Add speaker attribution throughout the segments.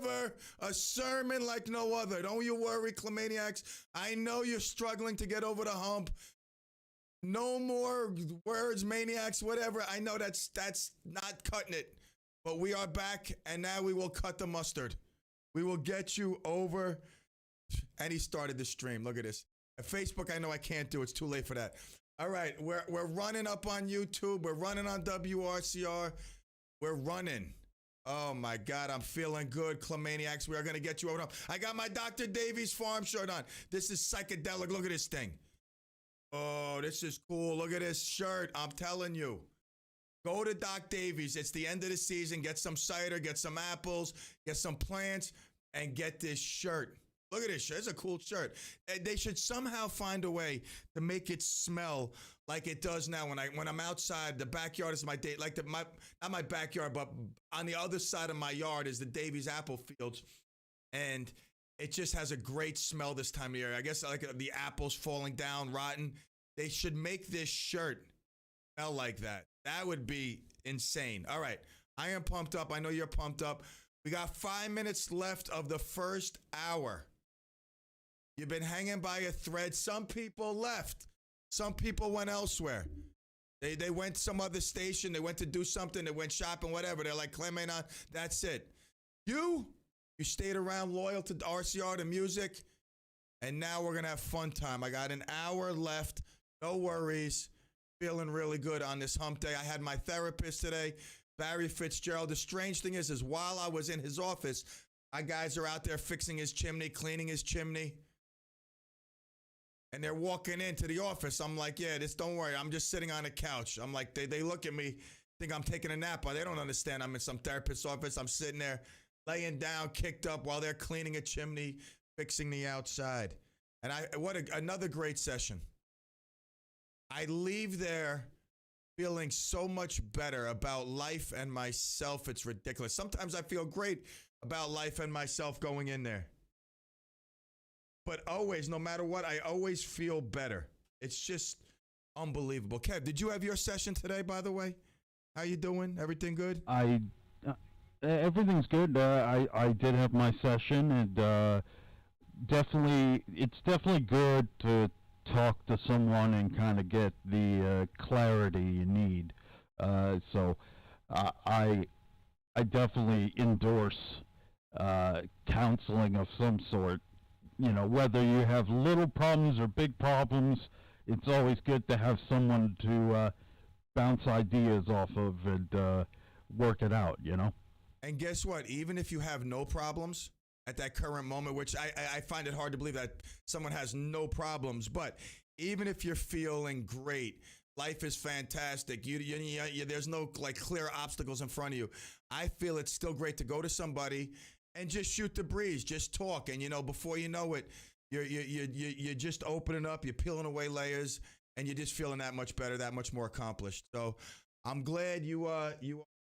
Speaker 1: deliver a sermon like no other. Don't you worry, Clemaniacs. I know you're struggling to get over the hump. No more words, maniacs, whatever. I know that's not cutting it. But we are back, and now we will cut the mustard. We will get you over. And he started the stream. Look at this. At Facebook, I know I can't do. It's too late for that. All right, we're running up on YouTube. We're running on WRCR. We're running. Oh, my God, I'm feeling good, Clemaniacs. We are going to get you over. I got my Dr. Davies farm shirt on. This is psychedelic. Look at this thing. Oh, this is cool. Look at this shirt. I'm telling you. Go to Doc Davies. It's the end of the season. Get some cider, get some apples, get some plants, and get this shirt. Look at this shirt. It's a cool shirt. They should somehow find a way to make it smell like it does now when I'm outside. The backyard is my date, like not my backyard, but on the other side of my yard is the Davies apple fields, and it just has a great smell this time of year. I guess like the apples falling down, rotten. They should make this shirt smell like that. That would be insane. All right. I am pumped up. I know you're pumped up. We got 5 minutes left of the first hour. You've been hanging by a thread. Some people left. Some people went elsewhere. They went some other station. They went to do something. They went shopping, whatever. They're like, Clem, that's it. You stayed around loyal to RCR, to music, and now we're going to have fun time. I got an hour left. No worries. Feeling really good on this hump day. I had my therapist today, Barry Fitzgerald. The strange thing is while I was in his office, my guys are out there fixing his chimney, cleaning his chimney, and they're walking into the office. I'm like, yeah, don't worry. I'm just sitting on a couch. I'm like, they look at me, think I'm taking a nap, but they don't understand I'm in some therapist's office. I'm sitting there laying down, kicked up while they're cleaning a chimney, fixing the outside. And another great session. I leave there feeling so much better about life and myself. It's ridiculous. Sometimes I feel great about life and myself going in there. But always, no matter what, I always feel better. It's just unbelievable. Kev, did you have your session today, by the way? How you doing? Everything good?
Speaker 2: Everything's good. I did have my session, and it's definitely good to talk to someone and kind of get the clarity you need. So I definitely endorse counseling of some sort. You know, whether you have little problems or big problems, it's always good to have someone to bounce ideas off of and work it out, you know?
Speaker 1: And guess what? Even if you have no problems at that current moment, which I find it hard to believe that someone has no problems, but even if you're feeling great, life is fantastic, there's no like clear obstacles in front of you, I feel it's still great to go to somebody and just shoot the breeze, just talk. And, before you know it, you're just opening up, you're peeling away layers, and you're just feeling that much better, that much more accomplished. So I'm glad you are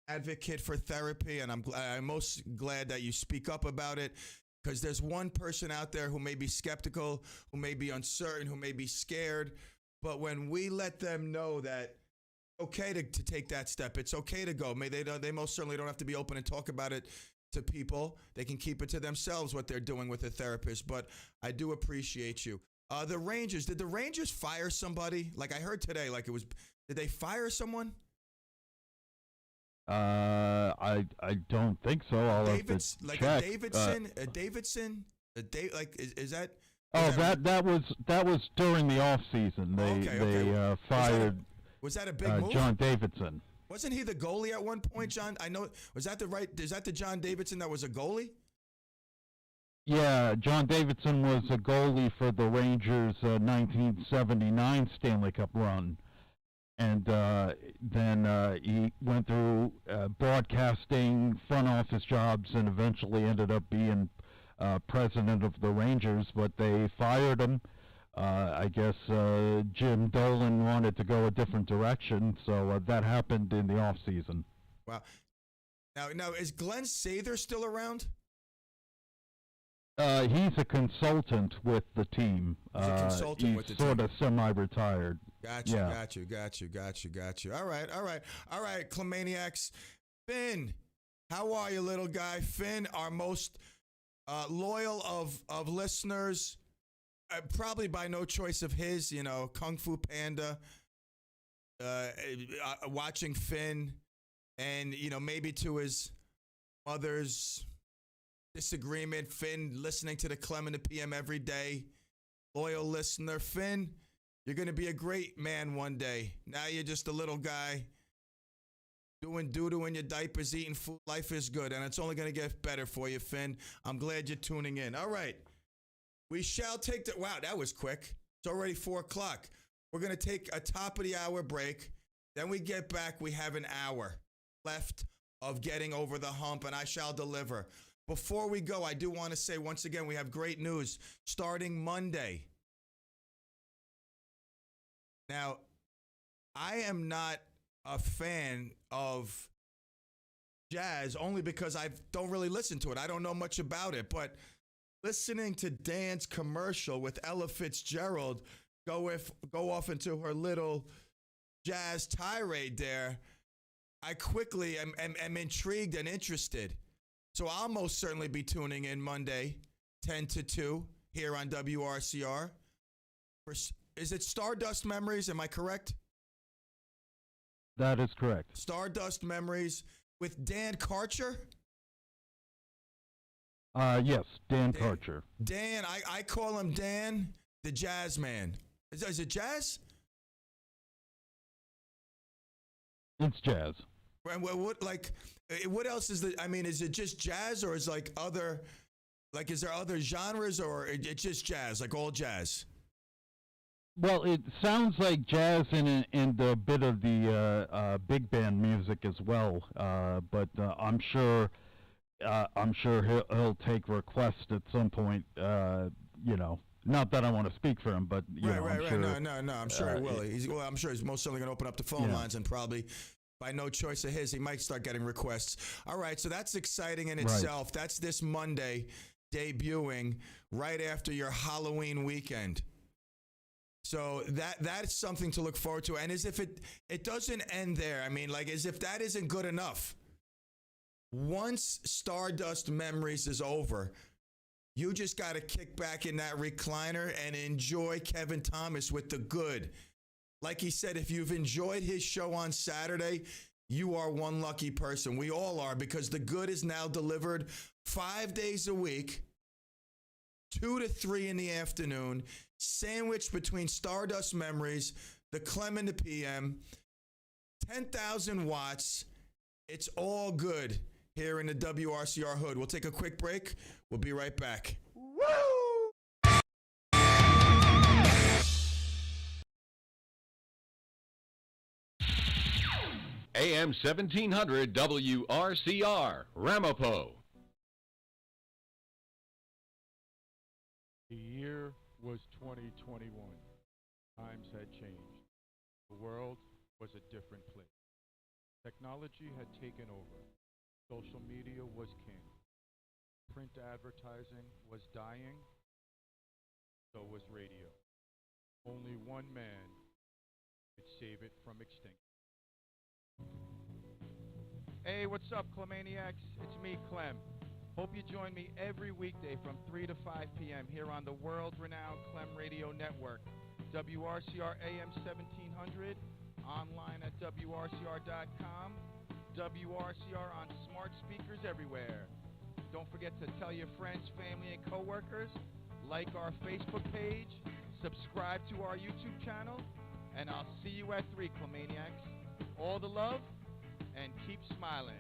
Speaker 1: advocate for therapy, and I'm most glad that you speak up about it, because there's one person out there who may be skeptical, who may be uncertain, who may be scared, but when we let them know that it's okay to take that step, it's okay to go. They most certainly don't have to be open and talk about it to people. They can keep it to themselves what they're doing with a therapist, but I do appreciate you. The Rangers, did the Rangers fire somebody? Like I heard today, did they fire someone?
Speaker 2: I don't think so. I'll have to check.
Speaker 1: Davidson, is that?
Speaker 2: That was during the off season. They fired.
Speaker 1: Was that a big move?
Speaker 2: John Davidson.
Speaker 1: Wasn't he the goalie at one point, John? I know. Is that the John Davidson that was a goalie?
Speaker 2: Yeah, John Davidson was a goalie for the Rangers' 1979 Stanley Cup run. And then he went through broadcasting, front office jobs, and eventually ended up being president of the Rangers. But they fired him. I guess Jim Dolan wanted to go a different direction, so that happened in the off season.
Speaker 1: Wow. Now is Glenn Sather still around?
Speaker 2: He's a consultant with the team. He's sort of semi-retired.
Speaker 1: Got you. All right. Clemaniacs. Finn, How are you, little guy? Finn, our most loyal of listeners, probably by no choice of his, Kung Fu Panda, watching Finn, and, maybe to his mother's disagreement, Finn listening to the Clem and the PM every day. Loyal listener. Finn, you're going to be a great man one day. Now you're just a little guy doing doo-doo in your diapers, eating food. Life is good, and it's only going to get better for you, Finn. I'm glad you're tuning in. All right. We shall take the... Wow, that was quick. It's already 4 o'clock. We're going to take a top-of-the-hour break. Then we get back. We have an hour left of getting over the hump, and I shall deliver. Before we go, I do want to say once again, we have great news starting Monday. Now, I am not a fan of jazz only because I don't really listen to it. I don't know much about it, but listening to Dan's commercial with Ella Fitzgerald go off into her little jazz tirade there, I quickly am intrigued and interested. So I'll most certainly be tuning in Monday, 10 to 2, here on WRCR. Is it Stardust Memories? Am I correct?
Speaker 2: That is correct.
Speaker 1: Stardust Memories with Dan Karcher?
Speaker 2: Yes, Dan Karcher.
Speaker 1: Dan, I call him Dan, the jazz man. Is it jazz?
Speaker 2: It's jazz.
Speaker 1: And what else is is it just jazz, or is is there other genres, or it's just jazz, like all jazz?
Speaker 2: Well, it sounds like jazz and a bit of the big band music as well. But I'm sure he'll take requests at some point. Not that I want to speak for him, but
Speaker 1: right.
Speaker 2: Sure,
Speaker 1: No. I'm sure he will. I'm sure he's most certainly going to open up the phone lines, and probably by no choice of his, he might start getting requests. All right, so that's exciting in itself. Right. That's this Monday, debuting right after your Halloween weekend. So that's something to look forward to. And as if it doesn't end there. As if that isn't good enough. Once Stardust Memories is over, you just got to kick back in that recliner and enjoy Kevin Thomas with the good. Like he said, if you've enjoyed his show on Saturday, you are one lucky person. We all are, because the good is now delivered 5 days a week, 2 to 3 in the afternoon, sandwiched between Stardust Memories, the Clem and the PM, 10,000 watts. It's all good here in the WRCR hood. We'll take a quick break. We'll be right back. Woo!
Speaker 3: AM 1700 WRCR, Ramapo.
Speaker 4: The year was 2021. Times had changed. The world was a different place. Technology had taken over. Social media was king. Print advertising was dying. So was radio. Only one man could save it from extinction. Hey, what's up, Clemaniacs? It's me, Clem. Hope you join me every weekday from 3 to 5 p.m. here on the world-renowned Clem Radio Network, WRCR AM 1700, online at WRCR.com, WRCR on smart speakers everywhere. Don't forget to tell your friends, family, and coworkers, like our Facebook page, subscribe to our YouTube channel, and I'll see you at 3, Clemaniacs. All the love, and keep smiling.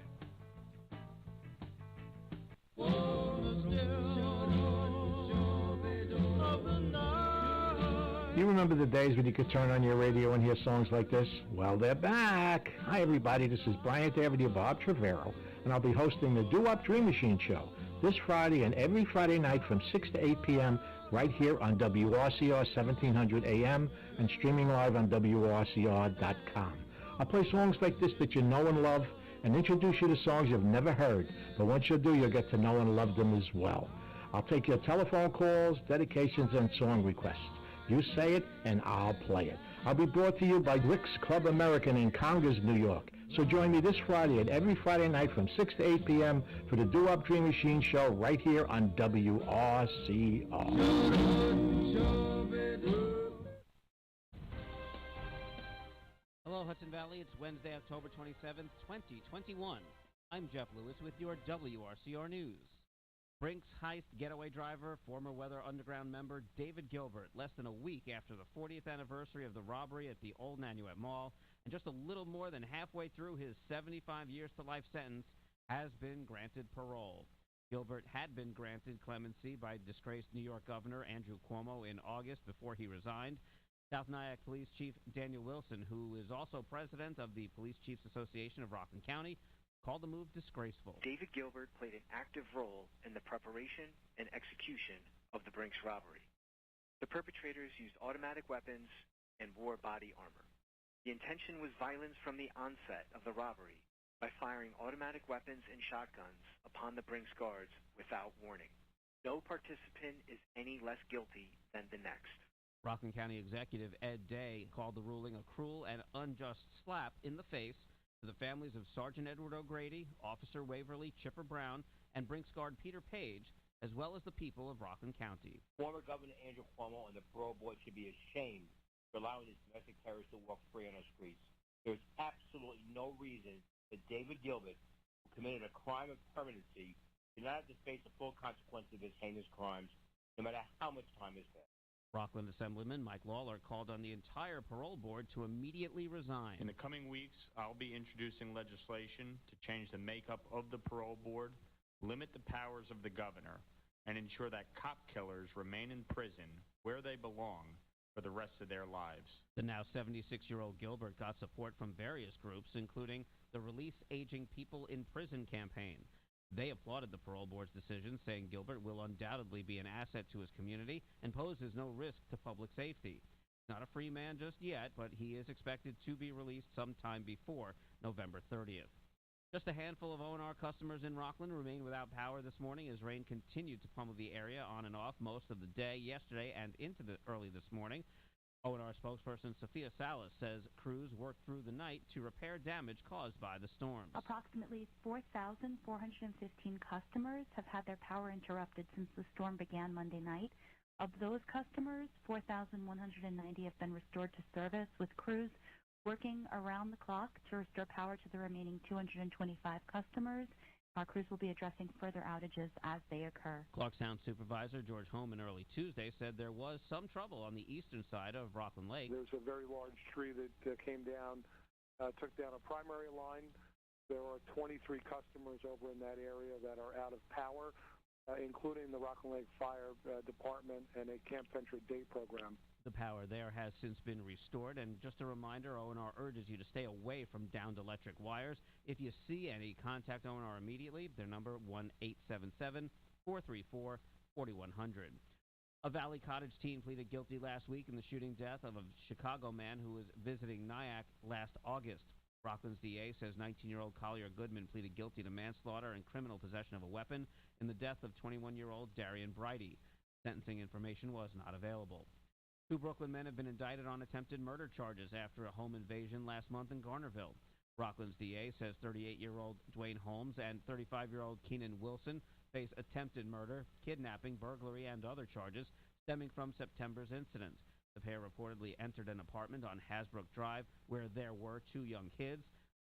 Speaker 5: You remember the days when you could turn on your radio and hear songs like this? Well, they're back. Hi, everybody. This is Bryant Avenue Bob Trevero, and I'll be hosting the Do Up Dream Machine Show this Friday and every Friday night from 6 to 8 p.m. right here on WRCR 1700 AM and streaming live on WRCR.com. I'll play songs like this that you know and love and introduce you to songs you've never heard. But once you do, you'll get to know and love them as well. I'll take your telephone calls, dedications, and song requests. You say it, and I'll play it. I'll be brought to you by Rick's Club American in Congers, New York. So join me this Friday and every Friday night from 6 to 8 p.m. for the Do Up Dream Machine show right here on WRCR.
Speaker 6: Hello, Hudson Valley. It's Wednesday, October 27th, 2021. I'm Jeff Lewis with your WRCR News. Brinks heist getaway driver, former Weather Underground member David Gilbert, less than a week after the 40th anniversary of the robbery at the Old Nanuet Mall, and just a little more than halfway through his 75 years to life sentence, has been granted parole. Gilbert had been granted clemency by disgraced New York Governor Andrew Cuomo in August before he resigned. South Nyack Police Chief Daniel Wilson, who is also president of the Police Chiefs Association of Rockland County, called the move disgraceful.
Speaker 7: David Gilbert played an active role in the preparation and execution of the Brinks robbery. The perpetrators used automatic weapons and wore body armor. The intention was violence from the onset of the robbery by firing automatic weapons and shotguns upon the Brinks guards without warning. No participant is any less guilty than the next.
Speaker 6: Rockland County Executive Ed Day called the ruling a cruel and unjust slap in the face to the families of Sergeant Edward O'Grady, Officer Waverly Chipper Brown, and Brinks guard Peter Page, as well as the people of Rockland County.
Speaker 8: Former Governor Andrew Cuomo and the parole board should be ashamed for allowing these domestic terrorists to walk free on our streets. There's absolutely no reason that David Gilbert, who committed a crime of permanency, should not have to face the full consequences of his heinous crimes, no matter how much time has passed.
Speaker 6: Rockland Assemblyman Mike Lawler called on the entire parole board to immediately resign.
Speaker 9: In the coming weeks, I'll be introducing legislation to change the makeup of the parole board, limit the powers of the governor, and ensure that cop killers remain in prison where they belong for the rest of their lives.
Speaker 6: The now 76-year-old Gilbert got support from various groups, including the Release Aging People in Prison campaign. They applauded the parole board's decision, saying Gilbert will undoubtedly be an asset to his community and poses no risk to public safety. Not a free man just yet, but he is expected to be released sometime before November 30th. Just a handful of O&R customers in Rockland remain without power this morning as rain continued to pummel the area on and off most of the day yesterday and into the early this morning. O&R spokesperson Sophia Salas says crews worked through the night to repair damage caused by the storms.
Speaker 10: Approximately 4,415 customers have had their power interrupted since the storm began Monday night. Of those customers, 4,190 have been restored to service, with crews working around the clock to restore power to the remaining 225 customers. Our crews will be addressing further outages as they occur.
Speaker 6: Clarkstown Supervisor George Homan early Tuesday said there was some trouble on the eastern side of Rockland Lake.
Speaker 11: There's a very large tree that came down, took down a primary line. There are 23 customers over in that area that are out of power, including the Rockland Lake Fire Department and a Camp Venture Day program.
Speaker 6: The power there has since been restored, and just a reminder, O&R urges you to stay away from downed electric wires. If you see any, contact O&R immediately. Their number, 1-877-434-4100. A Valley Cottage teen pleaded guilty last week in the shooting death of a Chicago man who was visiting Nyack last August. Rockland's DA says 19-year-old Collier Goodman pleaded guilty to manslaughter and criminal possession of a weapon in the death of 21-year-old Darian Brighty. Sentencing information was not available. 2 Brooklyn men have been indicted on attempted murder charges after a home invasion last month in Garnerville. Rockland's DA says 38-year-old Dwayne Holmes and 35-year-old Keenan Wilson face attempted murder, kidnapping, burglary, and other charges stemming from September's incident. The pair reportedly entered an apartment on Hasbrook Drive where there were 2 young kids,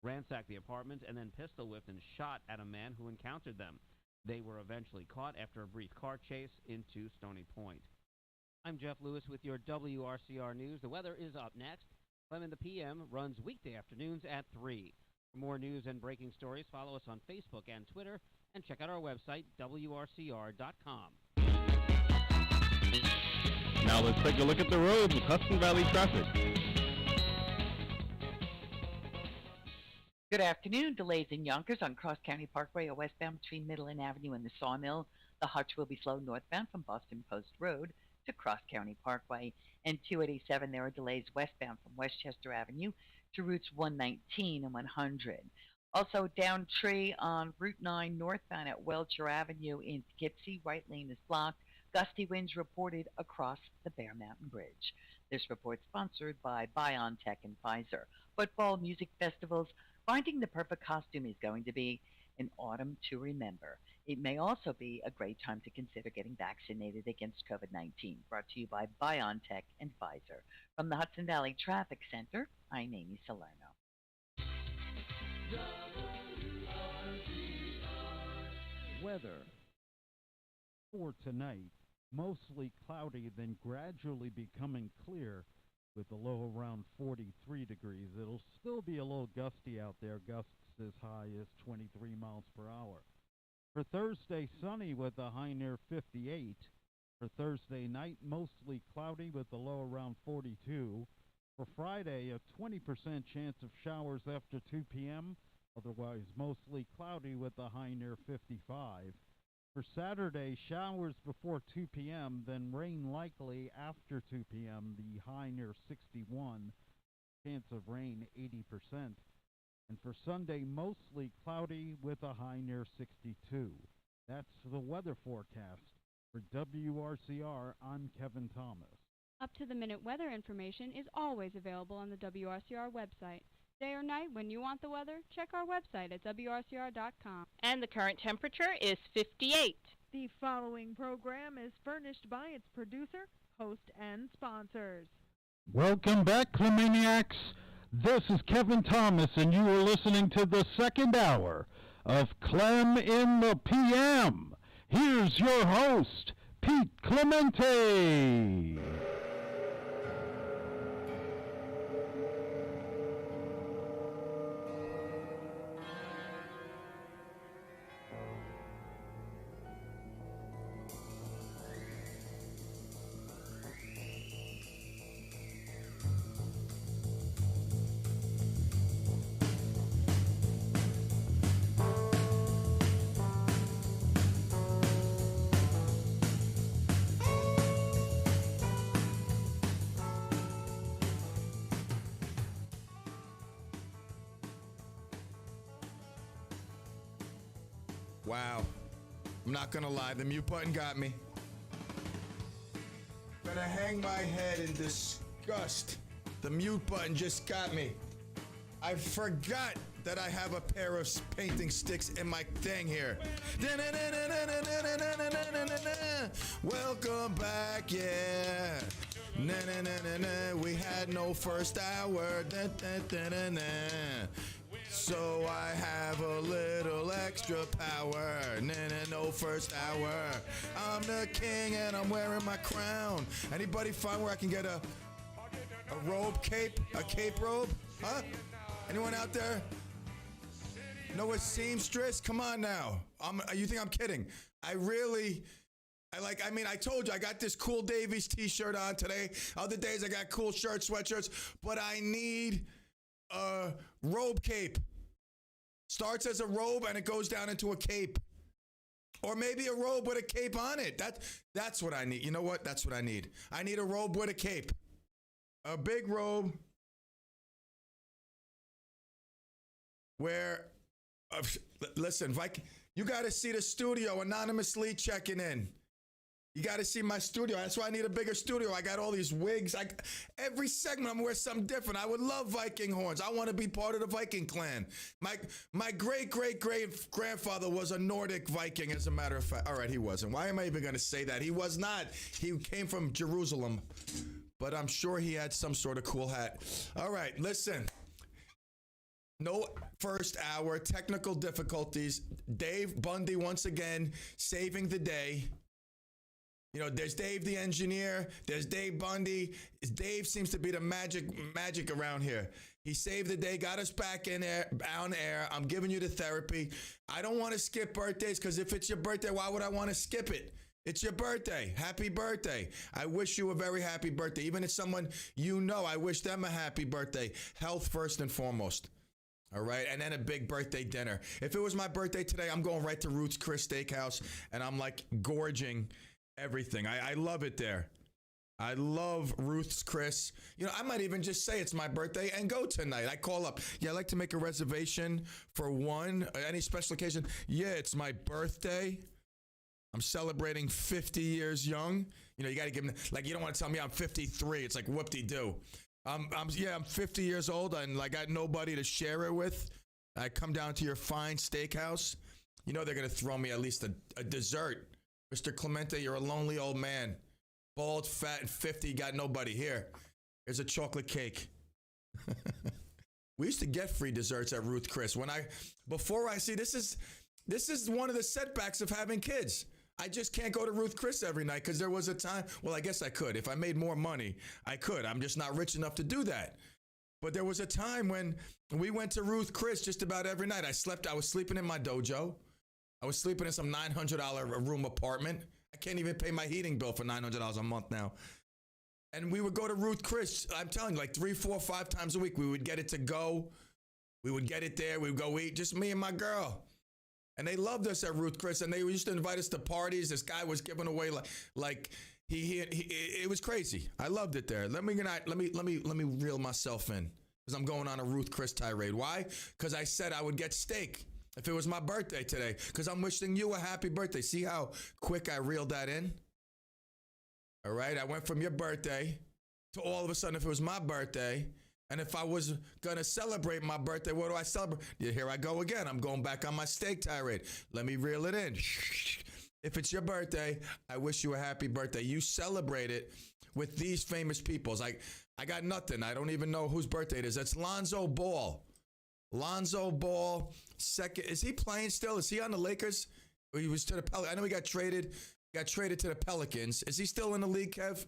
Speaker 6: ransacked the apartment, and then pistol-whipped and shot at a man who encountered them. They were eventually caught after a brief car chase into Stony Point. I'm Jeff Lewis with your WRCR News. The weather is up next. CLEM in the PM runs weekday afternoons at 3. For more news and breaking stories, follow us on Facebook and Twitter, and check out our website, WRCR.com.
Speaker 12: Now let's take a look at the roads with Hudson Valley traffic.
Speaker 13: Good afternoon. Delays in Yonkers on Cross County Parkway or westbound between Midland Avenue and the Sawmill. The Hutch will be slow northbound from Boston Post Road to Cross County Parkway. And 287, there are delays westbound from Westchester Avenue to routes 119 and 100. Also, down tree on Route 9 northbound at Welcher Avenue in Poughkeepsie. Right lane is blocked. Gusty winds reported across the Bear Mountain Bridge. This report sponsored by BioNTech and Pfizer. Football, music festivals, Finding the perfect costume is going to be an autumn to remember. It may also be a great time to consider getting vaccinated against COVID-19. Brought to you by BioNTech and Pfizer. From the Hudson Valley Traffic Center, I'm Amy Salerno.
Speaker 2: Weather for tonight, mostly cloudy, then gradually becoming clear with a low around 43 degrees. It'll still be a little gusty out there, gusts as high as 23 miles per hour. For Thursday, sunny with a high near 58. For Thursday night, mostly cloudy with a low around 42. For Friday, a 20% chance of showers after 2 p.m., otherwise mostly cloudy with a high near 55. For Saturday, showers before 2 p.m., then rain likely after 2 p.m., the high near 61, chance of rain 80%. And for Sunday, mostly cloudy with a high near 62. That's the weather forecast. For WRCR, I'm Kevin Thomas.
Speaker 14: Up-to-the-minute weather information is always available on the WRCR website. Day or night, when you want the weather, check our website at WRCR.com.
Speaker 15: And the current temperature is 58.
Speaker 16: The following program is furnished by its producer, host, and sponsors.
Speaker 2: Welcome back, Clemaniacs. This is Kevin Thomas, and you are listening to the second hour of Clem in the PM. Here's your host, Pete Clemente.
Speaker 1: Wow. I'm not gonna lie, the mute button got me. Gonna hang my head in disgust. The mute button just got me. I forgot that I have a pair of painting sticks in my thing here. Welcome back, yeah. We had no first hour. So I have a little extra power. No first hour. I'm the king and I'm wearing my crown. Anybody find where I can get a robe cape? A cape robe? Huh? Anyone out there? Know a seamstress? Come on now. You think I'm kidding? I told you I got this Cool Davies t-shirt on today. Other days I got cool shirts, sweatshirts, but I need a robe cape. Starts as a robe and it goes down into a cape. Or maybe a robe with a cape on it. That's what I need. You know what? That's what I need. I need a robe with a cape. A big robe where, listen, you got to see the studio anonymously checking in. You got to see my studio. That's why I need a bigger studio. I got all these wigs. Every segment, I'm going to wear something different. I would love Viking horns. I want to be part of the Viking clan. My great-great-great-grandfather was a Nordic Viking, as a matter of fact. All right, he wasn't. Why am I even going to say that? He was not. He came from Jerusalem. But I'm sure he had some sort of cool hat. All right, listen. No first hour, technical difficulties. Dave Bundy, once again, saving the day. You know, there's Dave the engineer, there's Dave Bundy. Dave seems to be the magic around here. He saved the day, got us back on air. I'm giving you the therapy. I don't want to skip birthdays because if it's your birthday, why would I want to skip it? It's your birthday. Happy birthday. I wish you a very happy birthday. Even if someone you know, I wish them a happy birthday. Health first and foremost. All right, and then a big birthday dinner. If it was my birthday today, I'm going right to Ruth's Chris Steakhouse, and I'm like gorging everything. I love it there. I love Ruth's Chris. You know, I might even just say it's my birthday and go tonight. I call up. Yeah, I'd like to make a reservation for any special occasion. Yeah, it's my birthday. I'm celebrating 50 years young. You know, you got to give them, like, you don't want to tell me I'm 53. It's like whoop-de-doo. I'm 50 years old and I got nobody to share it with. I come down to your fine steakhouse, you know they're going to throw me at least a dessert. Mr. Clemente, you're a lonely old man. Bald, fat, and 50, got nobody. Here's a chocolate cake. We used to get free desserts at Ruth Chris. This is one of the setbacks of having kids. I just can't go to Ruth Chris every night because there was a time, well, I guess I could. If I made more money, I could. I'm just not rich enough to do that. But there was a time when we went to Ruth Chris just about every night. I was sleeping in my dojo. I was sleeping in some $900 room apartment. I can't even pay my heating bill for $900 a month now. And we would go to Ruth Chris, I'm telling you, like 3, 4, 5 times a week. We would get it to go. We would get it there. We would go eat, just me and my girl. And they loved us at Ruth Chris, and they used to invite us to parties. This guy was giving away it was crazy. I loved it there. Let me reel myself in because I'm going on a Ruth Chris tirade. Why? Because I said I would get steak if it was my birthday today. Because I'm wishing you a happy birthday. See how quick I reeled that in? All right, I went from your birthday to all of a sudden if it was my birthday. And if I was going to celebrate my birthday, what do I celebrate? Yeah, here I go again. I'm going back on my steak tirade. Let me reel it in. If it's your birthday, I wish you a happy birthday. You celebrate it with these famous people. I got nothing. I don't even know whose birthday it is. That's Lonzo Ball. Lonzo Ball, second. Is he playing still? Is he on the Lakers? He was to the Pelicans. I know he got traded. Got traded to the Pelicans. Is he still in the league, Kev?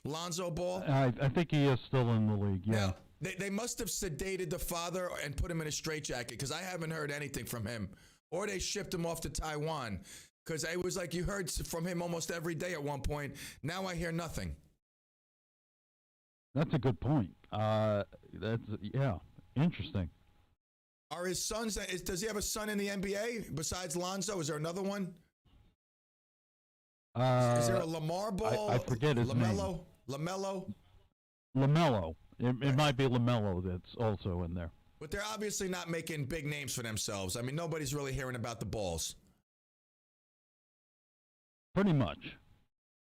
Speaker 1: Lonzo Ball?
Speaker 2: I think he is still in the league, yeah.
Speaker 1: Now, they must have sedated the father and put him in a straitjacket because I haven't heard anything from him. Or they shipped him off to Taiwan because it was like you heard from him almost every day at one point. Now I hear nothing.
Speaker 2: That's a good point. Interesting.
Speaker 1: Are his sons, does he have a son in the NBA besides Lonzo? Is there another one? Is there a Lamar Ball?
Speaker 2: I forget his name.
Speaker 1: LaMelo?
Speaker 2: LaMelo. It might be LaMelo that's also in there.
Speaker 1: But they're obviously not making big names for themselves. I mean, nobody's really hearing about the Balls.
Speaker 2: Pretty much.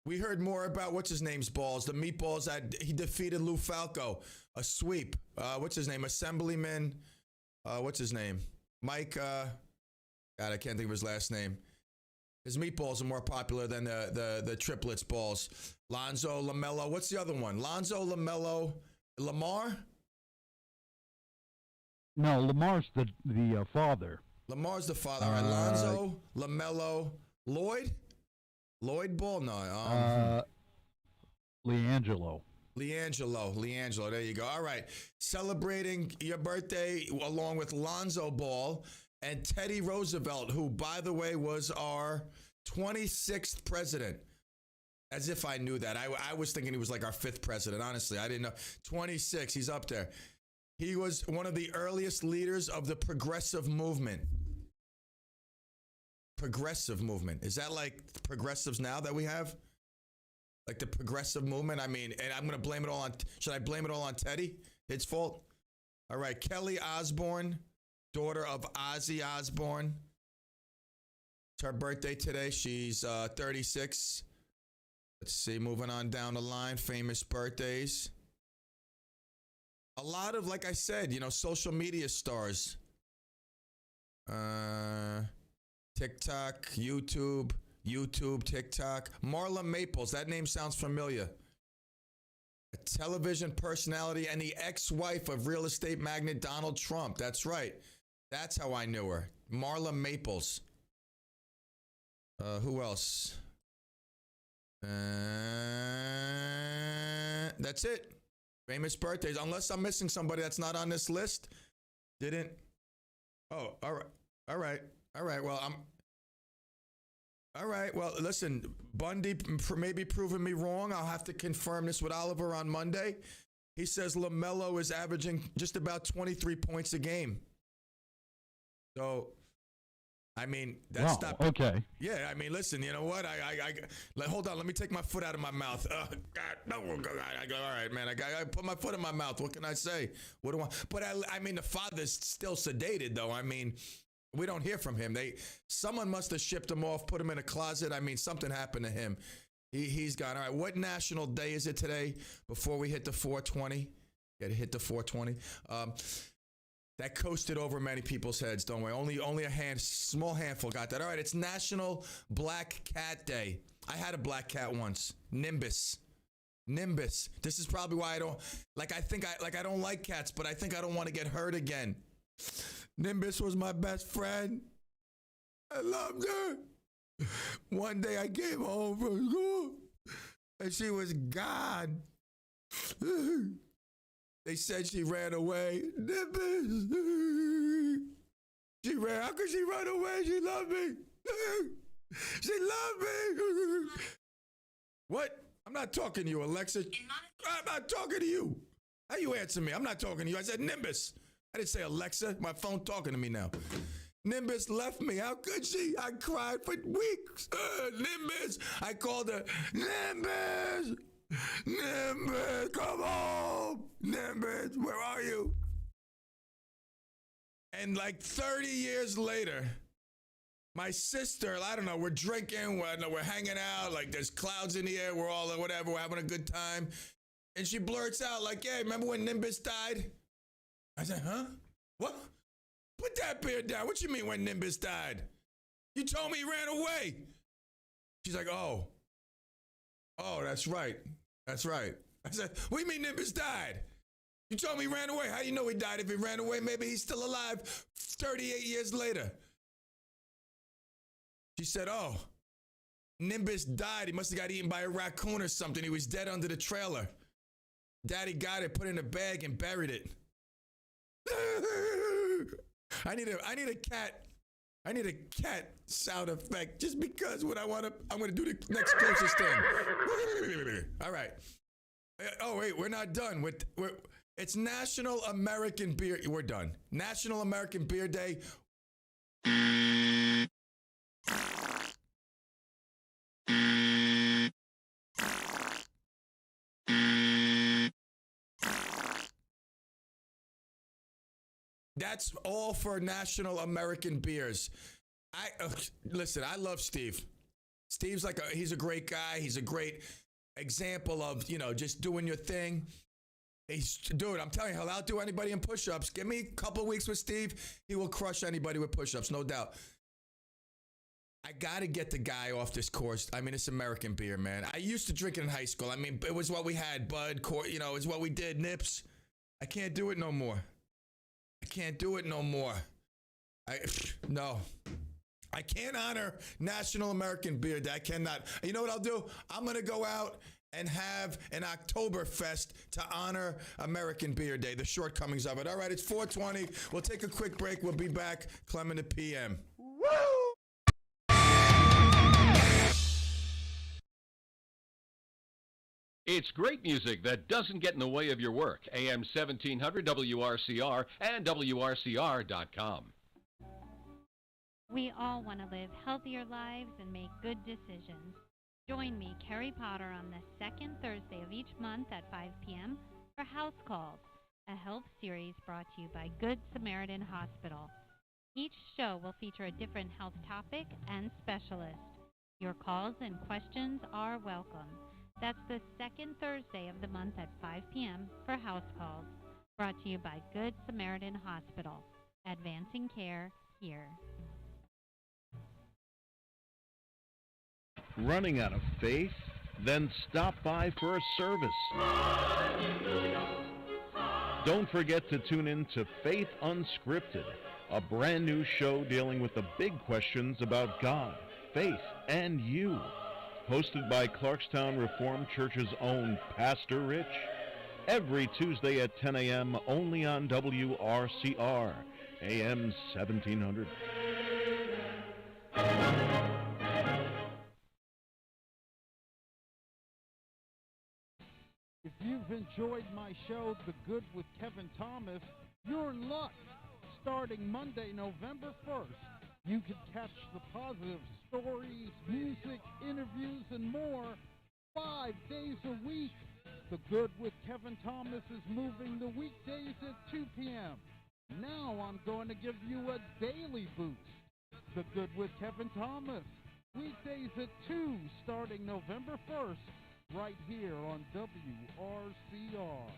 Speaker 1: We heard more about what's his name's balls, the meatballs that he defeated Lou Falco, a sweep. What's his name? Assemblyman. What's his name? Mike. God, I can't think of his last name. His meatballs are more popular than the triplets balls. Lonzo, LaMelo. What's the other one? Lonzo, LaMelo, Lamar?
Speaker 2: No, Lamar's the father.
Speaker 1: Lamar's the father. All right, Lonzo, LaMelo, Lloyd? Lloyd Ball? No.
Speaker 2: LiAngelo.
Speaker 1: LiAngelo. There you go. All right. Celebrating your birthday along with Lonzo Ball and Teddy Roosevelt, who, by the way, was our 26th president. As if I knew that. I was thinking he was like our 5th president. Honestly, I didn't know. 26. He's up there. He was one of the earliest leaders of the progressive movement. Progressive movement. Is that like progressives now that we have? Like the progressive movement? I mean, and I'm going to blame it all on, should I blame it all on Teddy? His fault? All right. Kelly Osbourne, daughter of Ozzy Osbourne. It's her birthday today. She's 36. Let's see, moving on down the line, famous birthdays. A lot of, like I said, social media stars. TikTok, YouTube, TikTok. Marla Maples, that name sounds familiar. A television personality and the ex-wife of real estate magnate Donald Trump. That's right. That's how I knew her. Marla Maples. Who else? That's it. Famous birthdays. Unless I'm missing somebody that's not on this list. Didn't. Oh, all right. All right. All right. Well, all right. Well, listen, Bundy may be proving me wrong. I'll have to confirm this with Oliver on Monday. He says LaMelo is averaging just about 23 points a game. So, I mean, that's not
Speaker 2: okay.
Speaker 1: Yeah, I mean, listen, you know what? Hold on. Let me take my foot out of my mouth. God, no. I go, all right, man. I put my foot in my mouth. What can I say? What do I? But I mean, the father's still sedated, though. I mean, we don't hear from him. Someone must have shipped him off, put him in a closet. I mean, something happened to him. He's gone. All right. What national day is it today? Before we hit the 420, got to hit the 420. That coasted over many people's heads, don't worry. Only a small handful got that. All right, it's National Black Cat Day. I had a black cat once. Nimbus. This is probably why I don't I don't like cats, but I think I don't want to get hurt again. Nimbus was my best friend. I loved her. One day I came home from school and she was gone. They said she ran away. Nimbus. She ran. How could she run away? She loved me. She loved me. What? I'm not talking to you, Alexa. I'm not talking to you. How you answer me? I'm not talking to you. I said Nimbus. I didn't say Alexa. My phone talking to me now. Nimbus left me. How could she? I cried for weeks. Nimbus. I called her. Nimbus. Nimbus, come home. Nimbus, where are you? And like 30 years later, my sister, I don't know, we're drinking, we're hanging out, like there's clouds in the air, we're all whatever, we're having a good time. And she blurts out like, hey, remember when Nimbus died? I said, huh? What? Put that beer down. What you mean when Nimbus died? You told me he ran away. She's like, oh, that's right. That's right. I said, what do you mean Nimbus died? You told me he ran away. How do you know he died? If he ran away, maybe he's still alive 38 years later. She said, oh, Nimbus died. He must have got eaten by a raccoon or something. He was dead under the trailer. Daddy got it, put it in a bag, and buried it. I need a cat. I need a cat sound effect just because I'm going to do the next closest thing. All right. Oh, wait, we're not done. It's National American Beer. We're done. National American Beer Day. That's all for National American Beers. Listen, I love Steve. Steve's he's a great guy. He's a great example of, just doing your thing. Dude, I'm telling you, he'll outdo anybody in push-ups. Give me a couple of weeks with Steve. He will crush anybody with push-ups, no doubt. I got to get the guy off this course. I mean, it's American beer, man. I used to drink it in high school. I mean, it was what we had. Bud, it's what we did. Nips. I can't do it no more. No. I can't honor National American Beer Day. I cannot. You know what I'll do? I'm going to go out and have an Oktoberfest to honor American Beer Day, the shortcomings of it. All right, it's 4:20. We'll take a quick break. We'll be back. Clem in the PM. Woo!
Speaker 3: It's great music that doesn't get in the way of your work. AM 1700 WRCR and WRCR.com.
Speaker 17: We all want to live healthier lives and make good decisions. Join me, Carrie Potter, on the second Thursday of each month at 5 p.m. for House Calls, a health series brought to you by Good Samaritan Hospital. Each show will feature a different health topic and specialist. Your calls and questions are welcome. That's the second Thursday of the month at 5 p.m. for House Calls, brought to you by Good Samaritan Hospital. Advancing care here.
Speaker 12: Running out of faith? Then stop by for a service. Don't forget to tune in to Faith Unscripted, a brand new show dealing with the big questions about God, faith, and you. Hosted by Clarkstown Reformed Church's own Pastor Rich. Every Tuesday at 10 a.m. only on WRCR, AM 1700.
Speaker 18: If you've enjoyed my show, The Good with Kevin Thomas, you're in luck. Starting Monday, November 1st, you can catch the positive stories, music, interviews, and more 5 days a week. The Good with Kevin Thomas is moving the weekdays at 2 p.m. Now I'm going to give you a daily boost. The Good with Kevin Thomas, weekdays at 2 starting November 1st, right here on WRCR.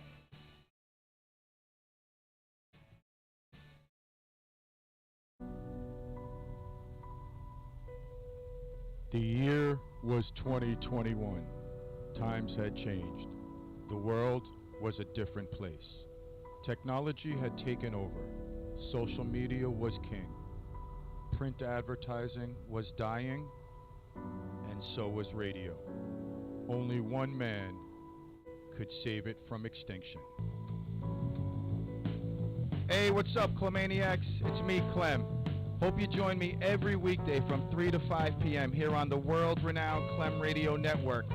Speaker 18: The year was 2021. Times had changed. The world was a different place. Technology had taken over. Social media was king. Print advertising was dying, and so was radio. Only one man could save it from extinction.
Speaker 4: Hey, what's up, Clemaniacs? It's me, Clem. Hope you join me every weekday from 3 to 5 p.m. here on the world-renowned Clem Radio Network,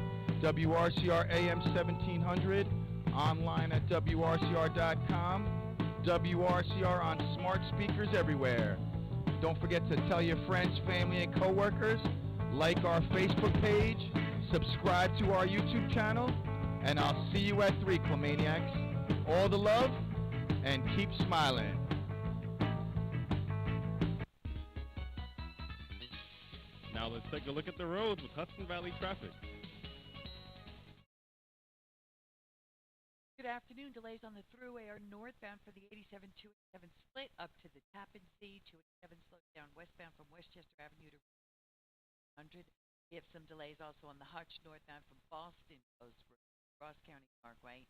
Speaker 4: WRCR AM 1700, online at WRCR.com, WRCR on smart speakers everywhere. Don't forget to tell your friends, family, and coworkers, like our Facebook page, subscribe to our YouTube channel, and I'll see you at 3, Clemaniacs. All the love, and keep smiling.
Speaker 19: Now let's take a look at the roads with Hudson Valley traffic.
Speaker 20: Good afternoon. Delays on the thruway are northbound for the 87-287 split up to the Tappan Zee. 287 slows down westbound from Westchester Avenue to 100. We have some delays also on the Hutch northbound from Boston Post Road, Ross County Parkway.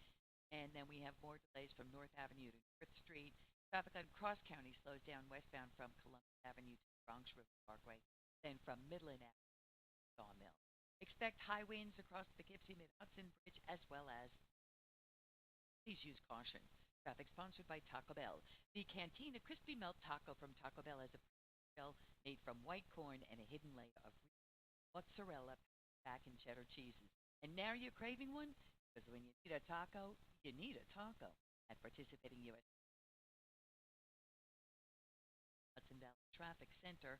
Speaker 20: And then we have more delays from North Avenue to North Street. Traffic on Cross County slows down westbound from Columbus Avenue to Bronx River Parkway, then from Midland Avenue to Sawmill. Expect high winds across the Poughkeepsie Mid-Hudson Bridge as well as please use caution. Traffic sponsored by Taco Bell. The Cantina Crispy Melt Taco from Taco Bell has a shell made from white corn and a hidden layer of mozzarella, back and cheddar cheeses. And now you're craving one? Because when you need a taco, you need a taco at participating U.S. Hudson Valley Traffic Center.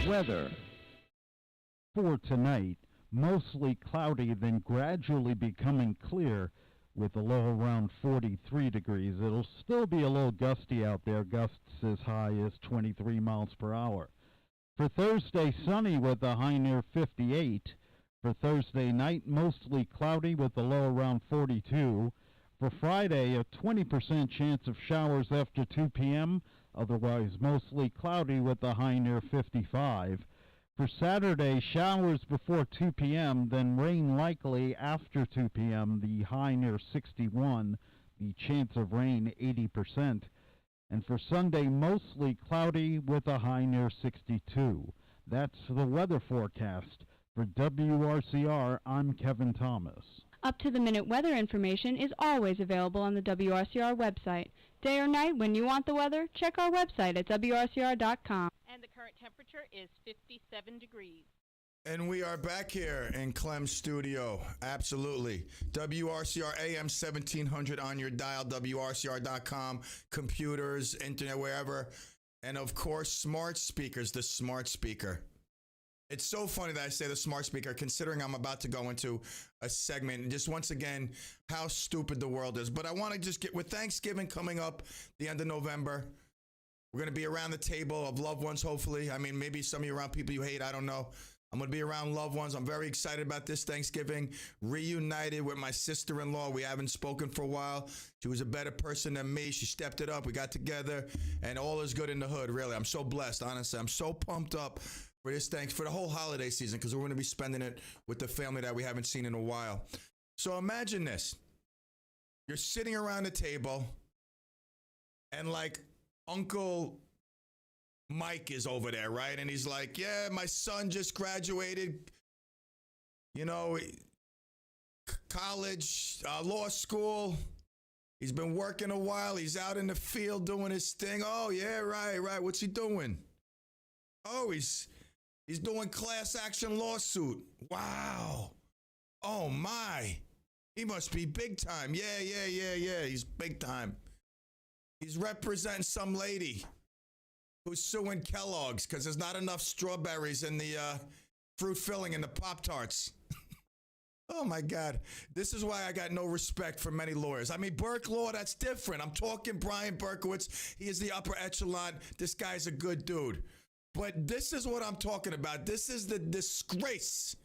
Speaker 2: Weather. For tonight, mostly cloudy, then gradually becoming clear with a low around 43 degrees. It'll still be a little gusty out there, gusts as high as 23 miles per hour. For Thursday, sunny with a high near 58. For Thursday night, mostly cloudy with a low around 42. For Friday, a 20% chance of showers after 2 p.m., otherwise mostly cloudy with a high near 55. For Saturday, showers before 2 p.m., then rain likely after 2 p.m., the high near 61, the chance of rain 80%. And for Sunday, mostly cloudy with a high near 62. That's the weather forecast. For WRCR, I'm Kevin Thomas.
Speaker 14: Up-to-the-minute weather information is always available on the WRCR website. Day or night, when you want the weather, check our website at WRCR.com.
Speaker 15: And the current temperature is 57 degrees.
Speaker 1: And we are back here in Clem's studio. Absolutely. WRCR AM 1700 on your dial, WRCR.com, computers, internet, wherever. And of course, smart speakers, the smart speaker. It's so funny that I say the smart speaker, considering I'm about to go into a segment, and just once again, how stupid the world is. But I want to just get, with Thanksgiving coming up the end of November, we're going to be around the table of loved ones, hopefully. I mean, maybe some of you around people you hate, I don't know. I'm going to be around loved ones. I'm very excited about this Thanksgiving. Reunited with my sister-in-law. We haven't spoken for a while. She was a better person than me. She stepped it up. We got together, and all is good in the hood, really. I'm so blessed, honestly. I'm so pumped up for this for the whole holiday season, because we're going to be spending it with the family that we haven't seen in a while. So imagine this. You're sitting around the table, and like Uncle Mike is over there, right? And he's like, yeah, my son just graduated, you know, college, law school. He's been working a while. He's out in the field doing his thing. Oh, yeah, right. What's he doing? Oh, he's doing class action lawsuit. Wow. Oh, my. He must be big time. Yeah. He's big time. He's representing some lady who's suing Kellogg's because there's not enough strawberries in the fruit filling in the Pop-Tarts. Oh, my God. This is why I got no respect for many lawyers. I mean, Burke Law, that's different. I'm talking Brian Berkowitz. He is the upper echelon. This guy's a good dude. But this is what I'm talking about. This is the disgrace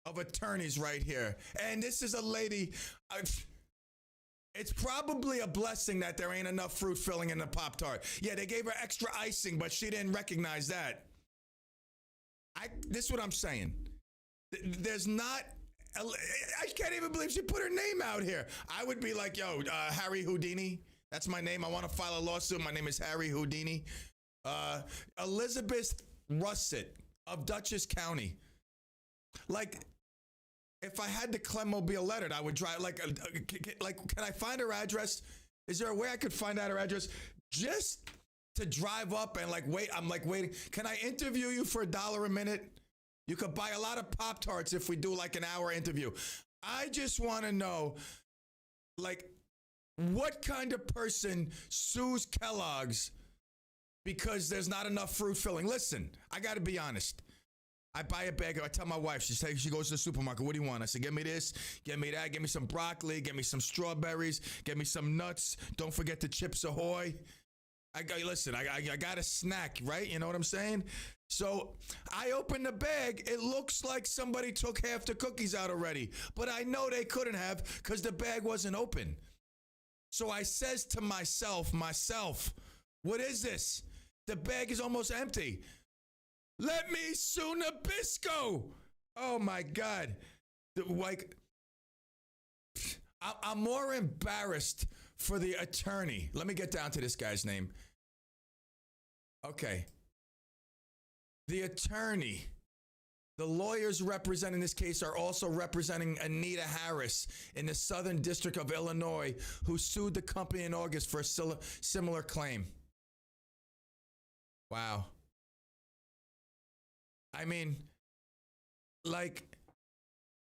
Speaker 1: of attorneys right here. And this is a lady, It's probably a blessing that there ain't enough fruit filling in the Pop-Tart. Yeah, they gave her extra icing, but she didn't recognize that. This is what I'm saying. There's not... I can't even believe she put her name out here. I would be like, yo, Harry Houdini. That's my name. I want to file a lawsuit. My name is Harry Houdini. Elizabeth Russet of Dutchess County. Like, if I had the Clemmobile lettered, I would drive, can I find her address? Is there a way I could find out her address? Just to drive up and wait. I'm waiting. Can I interview you for $1 a minute? You could buy a lot of Pop-Tarts if we do an hour interview. I just want to know, what kind of person sues Kellogg's because there's not enough fruit filling? Listen, I got to be honest. I buy a bag. I tell my wife, she goes to the supermarket. What do you want? I say, get me this, get me that, get me some broccoli, get me some strawberries, get me some nuts. Don't forget the Chips Ahoy. I got a snack, right? You know what I'm saying? So I open the bag. It looks like somebody took half the cookies out already, but I know they couldn't have because the bag wasn't open. So I says to myself, what is this? The bag is almost empty. Let me sue Nabisco. Oh my God. I'm more embarrassed for the attorney. Let me get down to this guy's name. Okay. The attorney, the lawyers representing this case are also representing Anita Harris in the Southern District of Illinois, who sued the company in August for a similar claim. Wow. I mean,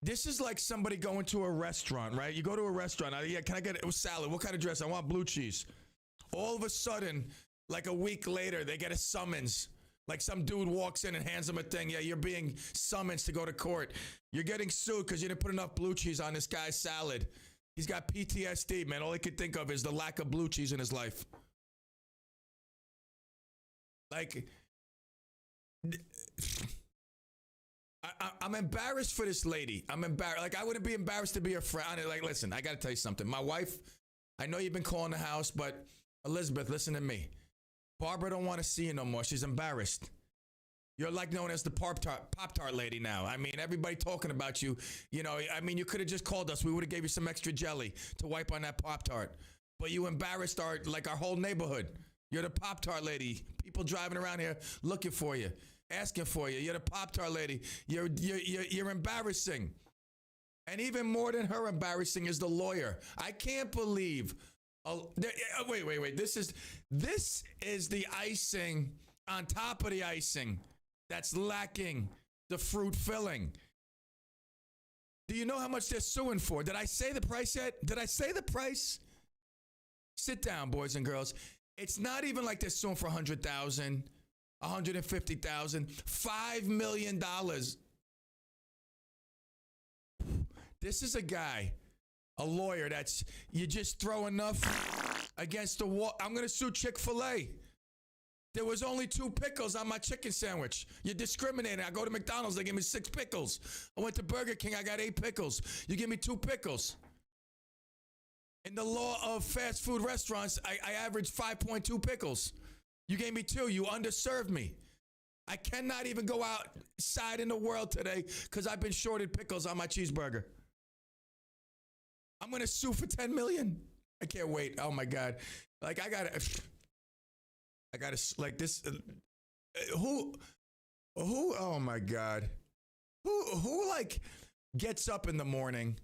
Speaker 1: this is like somebody going to a restaurant, right? You go to a restaurant. Yeah, can I get a salad? What kind of dress? I want blue cheese. All of a sudden, a week later, they get a summons. Some dude walks in and hands them a thing. Yeah, you're being summoned to go to court. You're getting sued because you didn't put enough blue cheese on this guy's salad. He's got PTSD, man. All he could think of is the lack of blue cheese in his life. I'm embarrassed for this lady. I'm embarrassed. I wouldn't be embarrassed to be her friend. Listen, I got to tell you something. My wife, I know you've been calling the house, but Elizabeth, listen to me. Barbara don't want to see you no more. She's embarrassed. You're known as the Pop-Tart lady now. I mean, everybody talking about you. You know, I mean, you could have just called us. We would have gave you some extra jelly to wipe on that Pop-Tart. But you embarrassed our whole neighborhood. You're the Pop-Tart lady. People driving around here looking for you, asking for you. You're the Pop-Tart lady. You're embarrassing. And even more than her embarrassing is the lawyer. I can't believe. Wait. This is the icing on top of the icing that's lacking the fruit filling. Do you know how much they're suing for? Did I say the price yet? Did I say the price? Sit down, boys and girls. It's not even like they're suing for $100,000, $150,000, $5 million. This is a guy, a lawyer you just throw enough against the wall. I'm going to sue Chick-fil-A. There was only 2 pickles on my chicken sandwich. You're discriminating. I go to McDonald's, they give me 6 pickles. I went to Burger King, I got 8 pickles. You give me 2 pickles. In the law of fast food restaurants, I average 5.2 pickles. You gave me 2. You underserved me. I cannot even go outside in the world today because I've been shorted pickles on my cheeseburger. I'm going to sue for $10 million. I can't wait. Oh my God. I got to this. Who, oh my God. Who gets up in the morning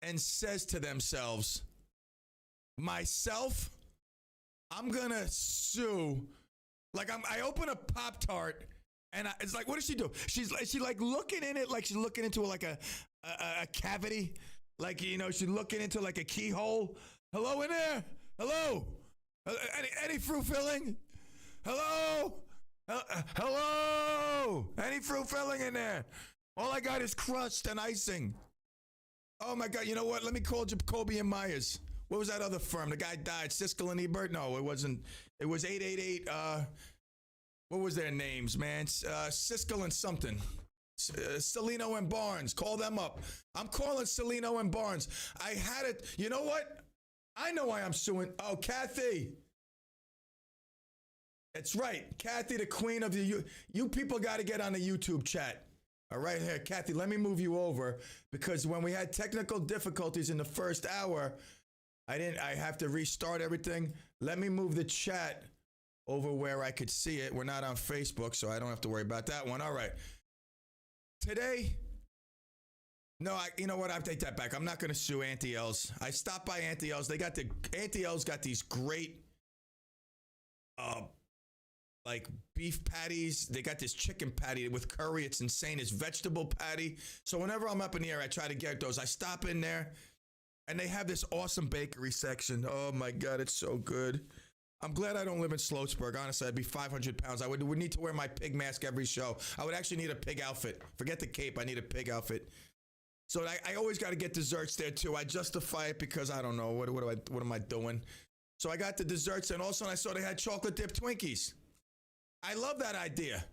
Speaker 1: and says to themselves, myself, I'm going to sue. I open a Pop-Tart and it's what does she do? She's looking in it like she's looking into a cavity. She's looking into a keyhole. Hello in there? Hello? Any fruit filling? Hello? Hello? Any fruit filling in there? All I got is crust and icing. Oh my God, you know what? Let me call Jacoby and Myers. What was that other firm? The guy died, Siskel and Ebert? No, it wasn't. It was 888, what was their names, man? Siskel and something. Celino and Barnes. Call them up. I'm calling Celino and Barnes. I had it. You know what? I know why I'm suing. Oh, Kathy. That's right. Kathy, the queen of the... You people got to get on the YouTube chat. All right, here, Kathy, let me move you over because when we had technical difficulties in the first hour, I have to restart everything. Let me move the chat over where I could see it. We're not on Facebook, so I don't have to worry about that one. All right. Today, no, you know what? I'll take that back. I'm not going to sue Auntie L's. I stopped by Auntie L's. Auntie L's got these great, like beef patties. They got this chicken patty with curry. It's insane. It's vegetable patty. So whenever I'm up in the air, I try to get those. I stop in there and they have this awesome bakery section. Oh my God, it's so good. I'm glad I don't live in Sloatsburg. Honestly, I'd be 500 pounds. I would need to wear my pig mask every show. I would actually need a pig outfit. Forget the cape. I need a pig outfit. So I always got to get desserts there too. I justify it because I don't know. What am I doing? So I got the desserts and also I saw they had chocolate dipped Twinkies. I love that idea.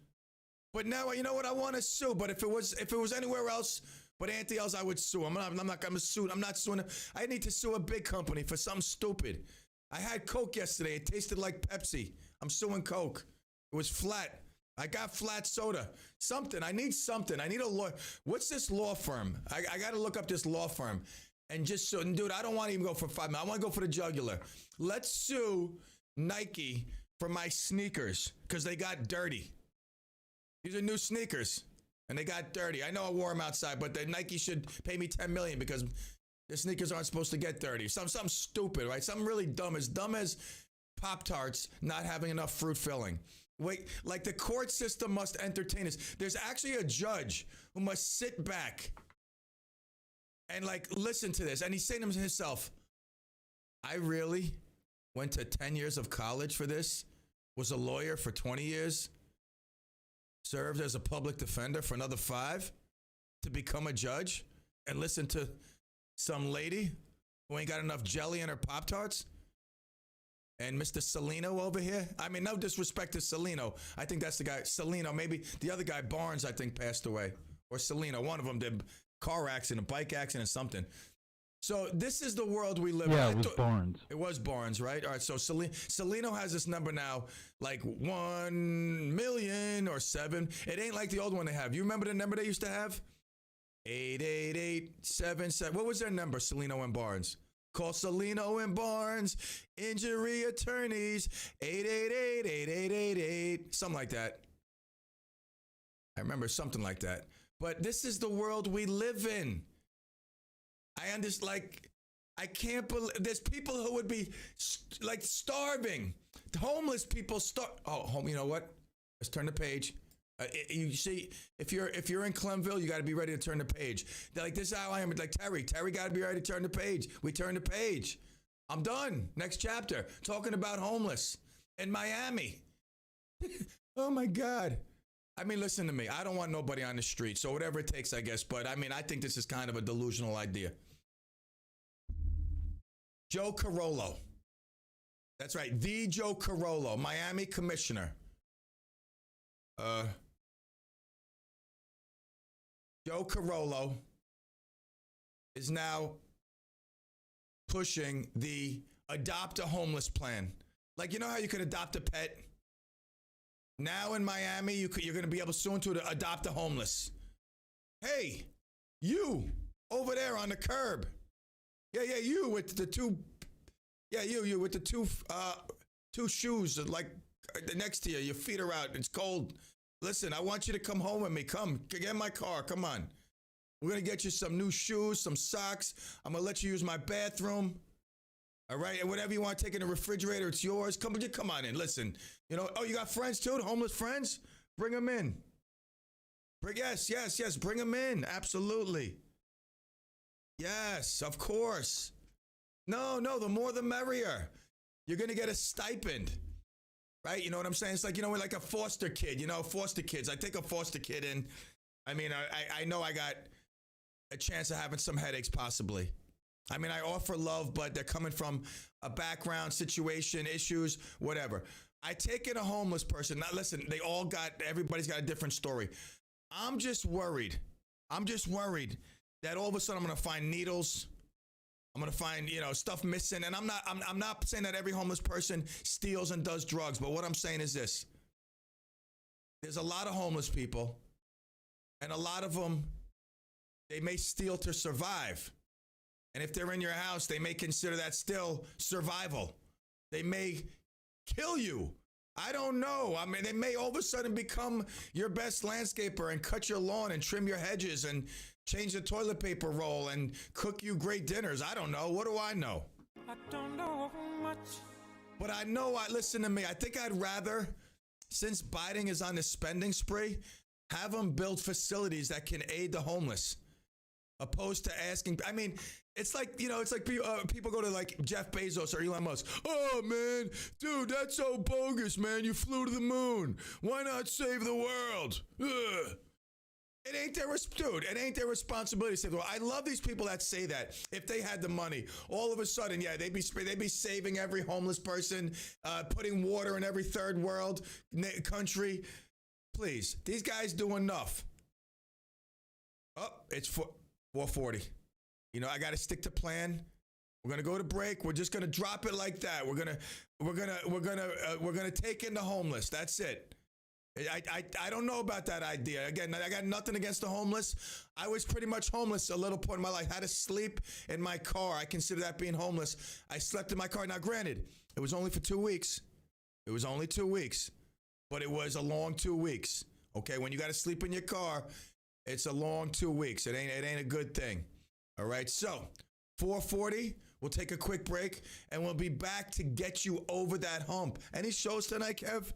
Speaker 1: But now, you know what? I want to sue. But if it was anywhere else but Auntie L's, I would sue. I'm not going to sue. I'm not suing. I need to sue a big company for something stupid. I had Coke yesterday. It tasted like Pepsi. I'm suing Coke. It was flat. I got flat soda. Something. I need something. I need a lawyer. What's this law firm? I got to look up this law firm. And just so, dude, I don't want to even go for 5 minutes. I want to go for the jugular. Let's sue Nike for my sneakers because they got dirty. These are new sneakers and they got dirty. I know I wore them outside, but Nike should pay me $10 million because the sneakers aren't supposed to get dirty. Something stupid, right? Something really dumb as Pop-Tarts not having enough fruit filling. Wait, like the court system must entertain us. There's actually a judge who must sit back and like listen to this. And he's saying to himself, I really went to 10 years of college for this, was a lawyer for 20 years, served as a public defender for another 5 to become a judge and listen to some lady who ain't got enough jelly in her Pop-Tarts? And Mr. Salino over here. I mean, no disrespect to Salino. I think that's the guy. Salino, maybe the other guy, Barnes, I think passed away. Or Salino, one of them did car accident, bike accident, something. So this is the world we live in.
Speaker 2: Yeah, it was Barnes.
Speaker 1: It was Barnes, right? All right, so Salino has this number now, like 1 million or 7. It ain't like the old one they have. You remember the number they used to have? 888-77. What was their number, Salino and Barnes? Call Salino and Barnes, injury attorneys, 888-8888, something like that. I remember something like that. But this is the world we live in. I understand, like, I can't believe, there's people who would be, like, starving. Homeless people you know what? Let's turn the page. You see, if you're in Clemville, you got to be ready to turn the page. They're like, this is how I am. Like Terry got to be ready to turn the page. We turn the page. I'm done. Next chapter. Talking about homeless in Miami. Oh my God. I mean, listen to me. I don't want nobody on the street. So whatever it takes, I guess. But I mean, I think this is kind of a delusional idea. Joe Carollo. That's right. The Joe Carollo, Miami commissioner. Joe Carollo is now pushing the adopt a homeless plan. Like, you know how you could adopt a pet? Now in Miami, you're going to be able soon to adopt a homeless. Hey, you over there on the curb. Yeah, you with the two. Yeah, you with the two shoes like next to you. Your feet are out. It's cold. Listen, I want you to come home with me. Come, get in my car. Come on. We're going to get you some new shoes, some socks. I'm going to let you use my bathroom. All right? And whatever you want to take in the refrigerator, it's yours. Come on in. Listen, you know, you got friends too, homeless friends? Bring them in. Yes. Bring them in. Absolutely. Yes, of course. No, the more the merrier. You're going to get a stipend. Right? You know what I'm saying? It's like, you know, like a foster kid, foster kids. I take a foster kid in. I mean, I know I got a chance of having some headaches possibly. I mean, I offer love, but they're coming from a background, situation, issues, whatever. I take in a homeless person. Now, listen, everybody's got a different story. I'm just worried that all of a sudden I'm going to find needles. I'm gonna find, stuff missing. And I'm not saying that every homeless person steals and does drugs, but what I'm saying is this. There's a lot of homeless people, and a lot of them, they may steal to survive. And if they're in your house, they may consider that still survival. They may kill you. I don't know. I mean, they may all of a sudden become your best landscaper and cut your lawn and trim your hedges and change the toilet paper roll and cook you great dinners. I don't know. What do I know?
Speaker 21: I don't know much.
Speaker 1: But I know, listen to me. I think I'd rather, since Biden is on this spending spree, have them build facilities that can aid the homeless, opposed to asking. I mean, it's like, it's like people go to like Jeff Bezos or Elon Musk. Oh, man, dude, that's so bogus, man. You flew to the moon. Why not save the world? Ugh. It ain't their responsibility to save the world. I love these people that say that. If they had the money, all of a sudden, yeah, they'd be saving every homeless person, putting water in every third world country. Please, these guys do enough. Oh, it's 4:40. I got to stick to plan. We're gonna go to break. We're just gonna drop it like that. We're gonna take in the homeless. That's it. I don't know about that idea. Again, I got nothing against the homeless. I was pretty much homeless a little point in my life. I had to sleep in my car. I consider that being homeless. I slept in my car. Now, granted, it was only for 2 weeks. It was only 2 weeks, but it was a long 2 weeks. Okay, when you got to sleep in your car, it's a long 2 weeks. It ain't a good thing. All right, so 4:40. We'll take a quick break, and we'll be back to get you over that hump. Any shows tonight, Kev?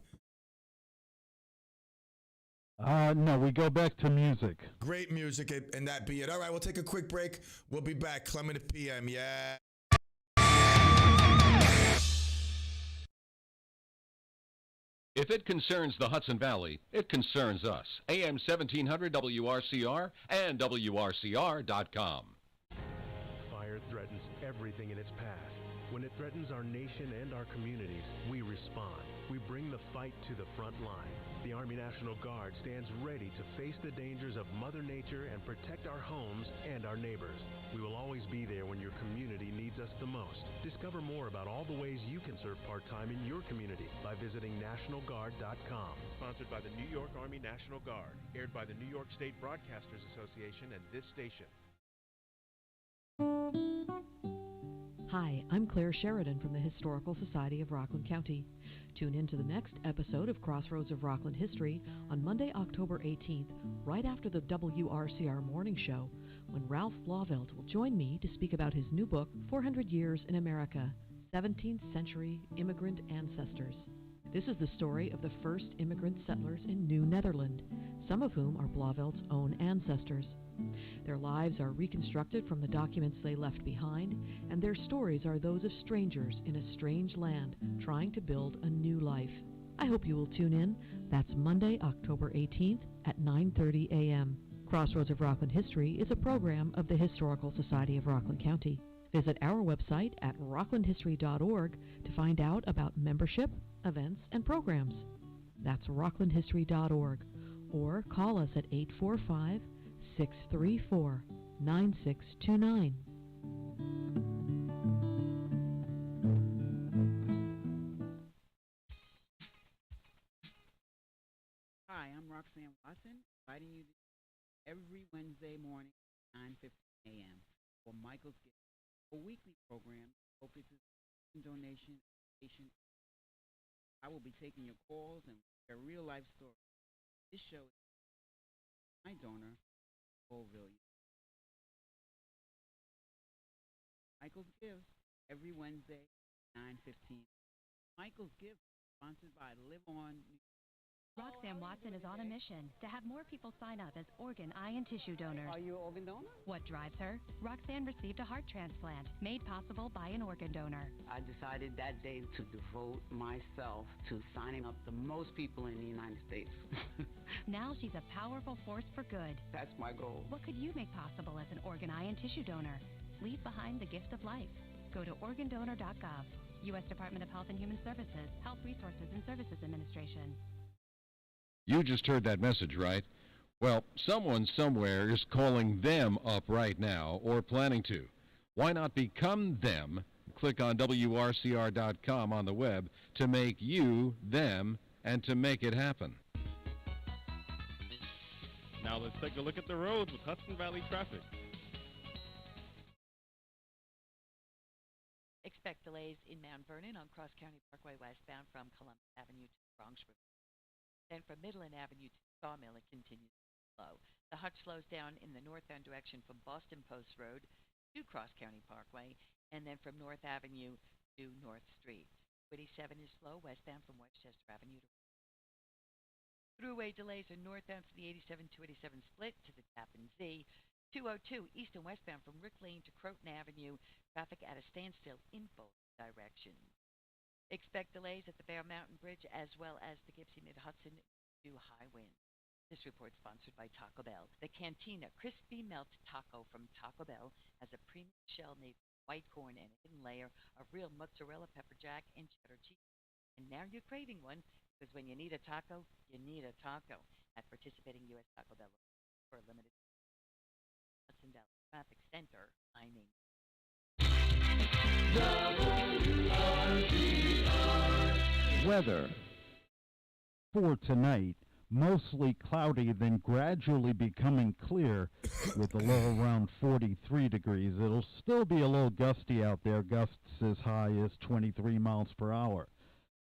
Speaker 2: No, we go back to music.
Speaker 1: Great music, and that be it. All right, we'll take a quick break. We'll be back. Clement at PM, yeah.
Speaker 3: If it concerns the Hudson Valley, it concerns us. AM 1700 WRCR and WRCR.com.
Speaker 22: Fire threatens everything in its path. When it threatens our nation and our communities, we respond. We bring the fight to the front line. The Army National Guard stands ready to face the dangers of Mother Nature and protect our homes and our neighbors. We will always be there when your community needs us the most. Discover more about all the ways you can serve part-time in your community by visiting nationalguard.com.
Speaker 23: Sponsored by the New York Army National Guard. Aired by the New York State Broadcasters Association and this station.
Speaker 24: Hi, I'm Claire Sheridan from the Historical Society of Rockland County. Tune in to the next episode of Crossroads of Rockland History on Monday, October 18th, right after the WRCR Morning Show, when Ralph Blauvelt will join me to speak about his new book, 400 Years in America, 17th Century Immigrant Ancestors. This is the story of the first immigrant settlers in New Netherland, some of whom are Blauvelt's own ancestors. Their lives are reconstructed from the documents they left behind, and their stories are those of strangers in a strange land trying to build a new life. I hope you will tune in. That's Monday, October 18th at 9:30 a.m. Crossroads of Rockland History is a program of the Historical Society of Rockland County. Visit our website at rocklandhistory.org to find out about membership, events, and programs. That's rocklandhistory.org, or call us at 845-634-9629.
Speaker 25: Hi, I'm Roxanne Watson, inviting you every Wednesday morning at 9:15 a.m. for Michael's Gift, a weekly program that focuses on donation and education. I will be taking your calls and share real-life stories. This show is my donor, Colville. Michael's Gift, every Wednesday, 9:15. Michael's Gift, sponsored by Live On.
Speaker 26: Roxanne Watson is on a mission to have more people sign up as organ, eye, and tissue donors.
Speaker 25: Are you an organ donor?
Speaker 26: What drives her? Roxanne received a heart transplant made possible by an organ donor.
Speaker 27: I decided that day to devote myself to signing up the most people in the United States.
Speaker 26: Now she's a powerful force for good.
Speaker 27: That's my goal.
Speaker 26: What could you make possible as an organ, eye, and tissue donor? Leave behind the gift of life. Go to organdonor.gov. U.S. Department of Health and Human Services, Health Resources and Services Administration.
Speaker 3: You just heard that message, right? Well, someone somewhere is calling them up right now or planning to. Why not become them? Click on WRCR.com on the web to make you them and to make it happen.
Speaker 19: Now let's take a look at the roads with Hudson Valley traffic.
Speaker 20: Expect delays in Mount Vernon on Cross County Parkway westbound from Columbus Avenue to Bronx River. Then from Midland Avenue to Sawmill, it continues slow. The Hutch slows down in the northbound direction from Boston Post Road to Cross County Parkway, and then from North Avenue to North Street. 87 is slow westbound from Westchester Avenue to Thruway delays are northbound to the 87-287 split to the Tappan Z. 202 east and westbound from Rick Lane to Croton Avenue. Traffic at a standstill in both directions. Expect delays at the Bear Mountain Bridge as well as the Gipsy Mid-Hudson due to high winds. This report sponsored by Taco Bell. The Cantina Crispy Melt Taco from Taco Bell has a premium shell made with white corn and a hidden layer of real mozzarella, pepper jack, and cheddar cheese. And now you're craving one, because when you need a taco, you need a taco. At participating U.S. Taco Bell for a limited Hudson Valley Traffic Center, lining.
Speaker 2: Weather. For tonight, mostly cloudy, then gradually becoming clear with a low around 43 degrees. It'll still be a little gusty out there, gusts as high as 23 miles per hour.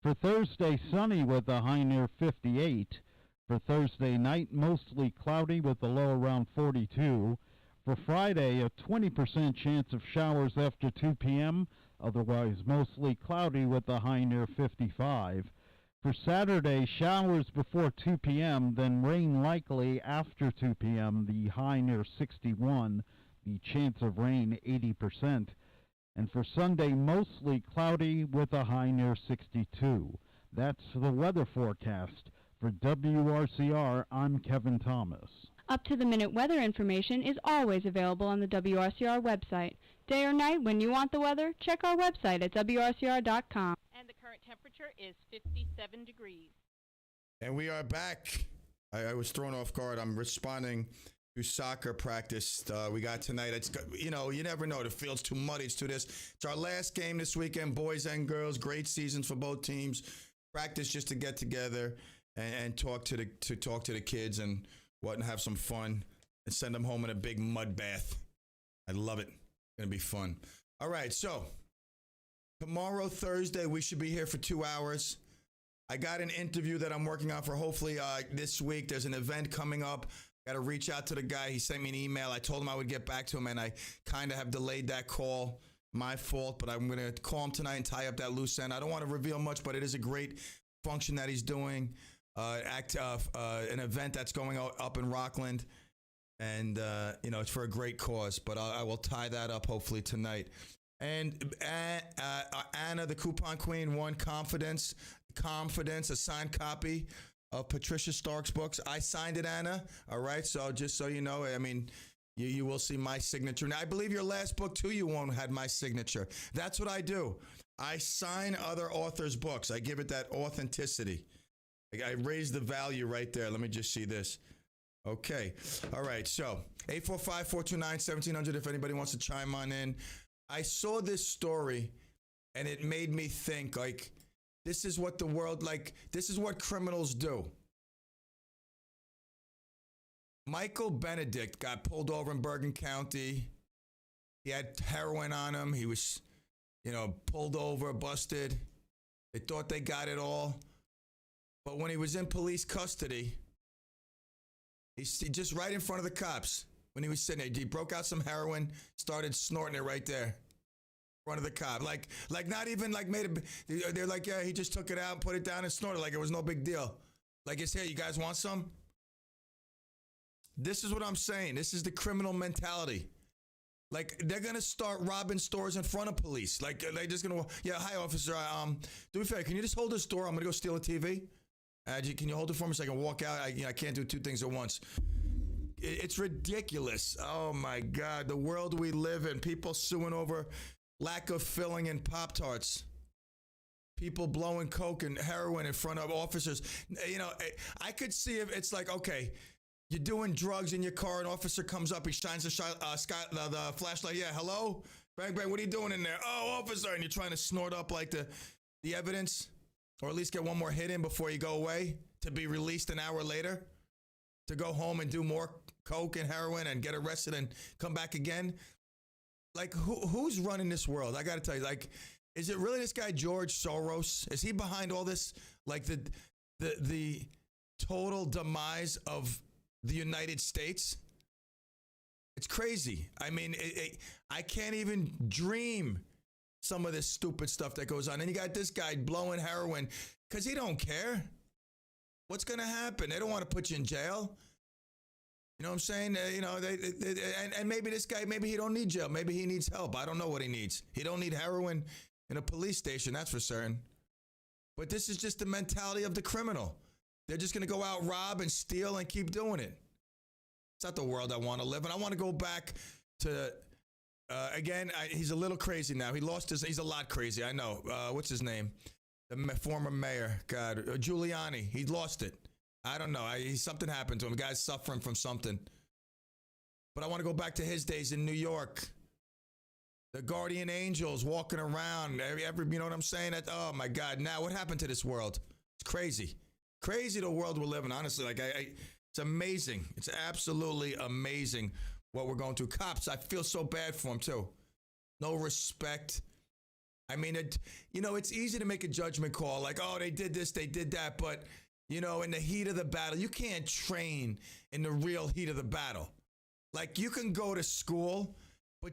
Speaker 2: For Thursday, sunny with a high near 58. For Thursday night, mostly cloudy with a low around 42. For Friday, a 20% chance of showers after 2 p.m., otherwise mostly cloudy with a high near 55. For Saturday, showers before 2 p.m., then rain likely after 2 p.m., the high near 61, the chance of rain 80%. And for Sunday, mostly cloudy with a high near 62. That's the weather forecast. For WRCR, I'm Kevin Thomas.
Speaker 14: Up-to-the-minute weather information is always available on the WRCR website. Day or night, when you want the weather, check our website at WRCR.com.
Speaker 15: And the current temperature is 57 degrees.
Speaker 1: And we are back. I was thrown off guard. I'm responding to soccer practice we got tonight. It's, you know, you never know. The field's too muddy. It's too this. It's our last game this weekend, boys and girls. Great seasons for both teams. Practice just to get together and talk to the kids and what, and have some fun and send them home in a big mud bath. I love it. It's gonna be fun. All right, so tomorrow, Thursday, we should be here for 2 hours. I got an interview that I'm working on for hopefully this week. There's an event coming up. Got to reach out to the guy. He sent me an email. I told him I would get back to him, and I kind of have delayed that call. My fault, but I'm going to call him tonight and tie up that loose end. I don't want to reveal much, but it is a great function that he's doing. An event that's going up in Rockland, and it's for a great cause. But I will tie that up hopefully tonight. And Anna, the coupon queen, won Confidence, a signed copy of Patricia Stark's books. I signed it, Anna. All right, so just so you know, I mean, you will see my signature. Now, I believe your last book too, you won't had my signature. That's what I do. I sign other authors' books. I give it that authenticity. I raise the value right there. Let me just see this. Okay. All right. So 845-429-1700 if anybody wants to chime on in. I saw this story and it made me think, like, this is what the world, like, this is what criminals do. Michael Benedict got pulled over in Bergen County. He had heroin on him. He was, pulled over, busted. They thought they got it all. But when he was in police custody, he just right in front of the cops, when he was sitting there, he broke out some heroin, started snorting it right there. Front of the cop, like not even like they're like, yeah, he just took it out, put it down, and snorted like it was no big deal. Like, it's here, you guys want some? This is what I'm saying. This is the criminal mentality. Like, they're gonna start robbing stores in front of police. Like, they're just gonna, yeah, hi officer, do me a favor, can you just hold this door? I'm gonna go steal a TV. Can you hold it for me so I can walk out? I can't do two things at once. It's ridiculous. Oh my God, the world we live in. People suing over lack of filling in Pop-Tarts. People blowing coke and heroin in front of officers. I could see if it's like, okay, you're doing drugs in your car, an officer comes up, he shines the flashlight. Yeah, hello? Bang, bang, what are you doing in there? Oh, officer, and you're trying to snort up like the evidence, or at least get one more hit in before you go away to be released an hour later, to go home and do more coke and heroin and get arrested and come back again. Like, who's running this world? I got to tell you, like, is it really this guy George Soros? Is he behind all this? Like the total demise of the United States? It's crazy. I mean, I can't even dream some of this stupid stuff that goes on. And you got this guy blowing heroin because he don't care. What's going to happen? They don't want to put you in jail. You know what I'm saying? And maybe this guy, maybe he don't need jail. Maybe he needs help. I don't know what he needs. He don't need heroin in a police station, that's for certain. But this is just the mentality of the criminal. They're just going to go out, rob, and steal, and keep doing it. It's not the world I want to live in. I want to go back to, again, he's a little crazy now. He's a lot crazy, I know. What's his name? The former mayor, God, Giuliani. He lost it. I don't know. Something happened to him. The guy's suffering from something. But I want to go back to his days in New York. The guardian angels walking around. You know what I'm saying? Oh, my God. Now, what happened to this world? It's crazy. Crazy the world we're living, honestly. Like, it's amazing. It's absolutely amazing what we're going through. Cops, I feel so bad for them, too. No respect. I mean, it's easy to make a judgment call. Like, oh, they did this, they did that. But, in the heat of the battle, you can't train in the real heat of the battle. Like, you can go to school, but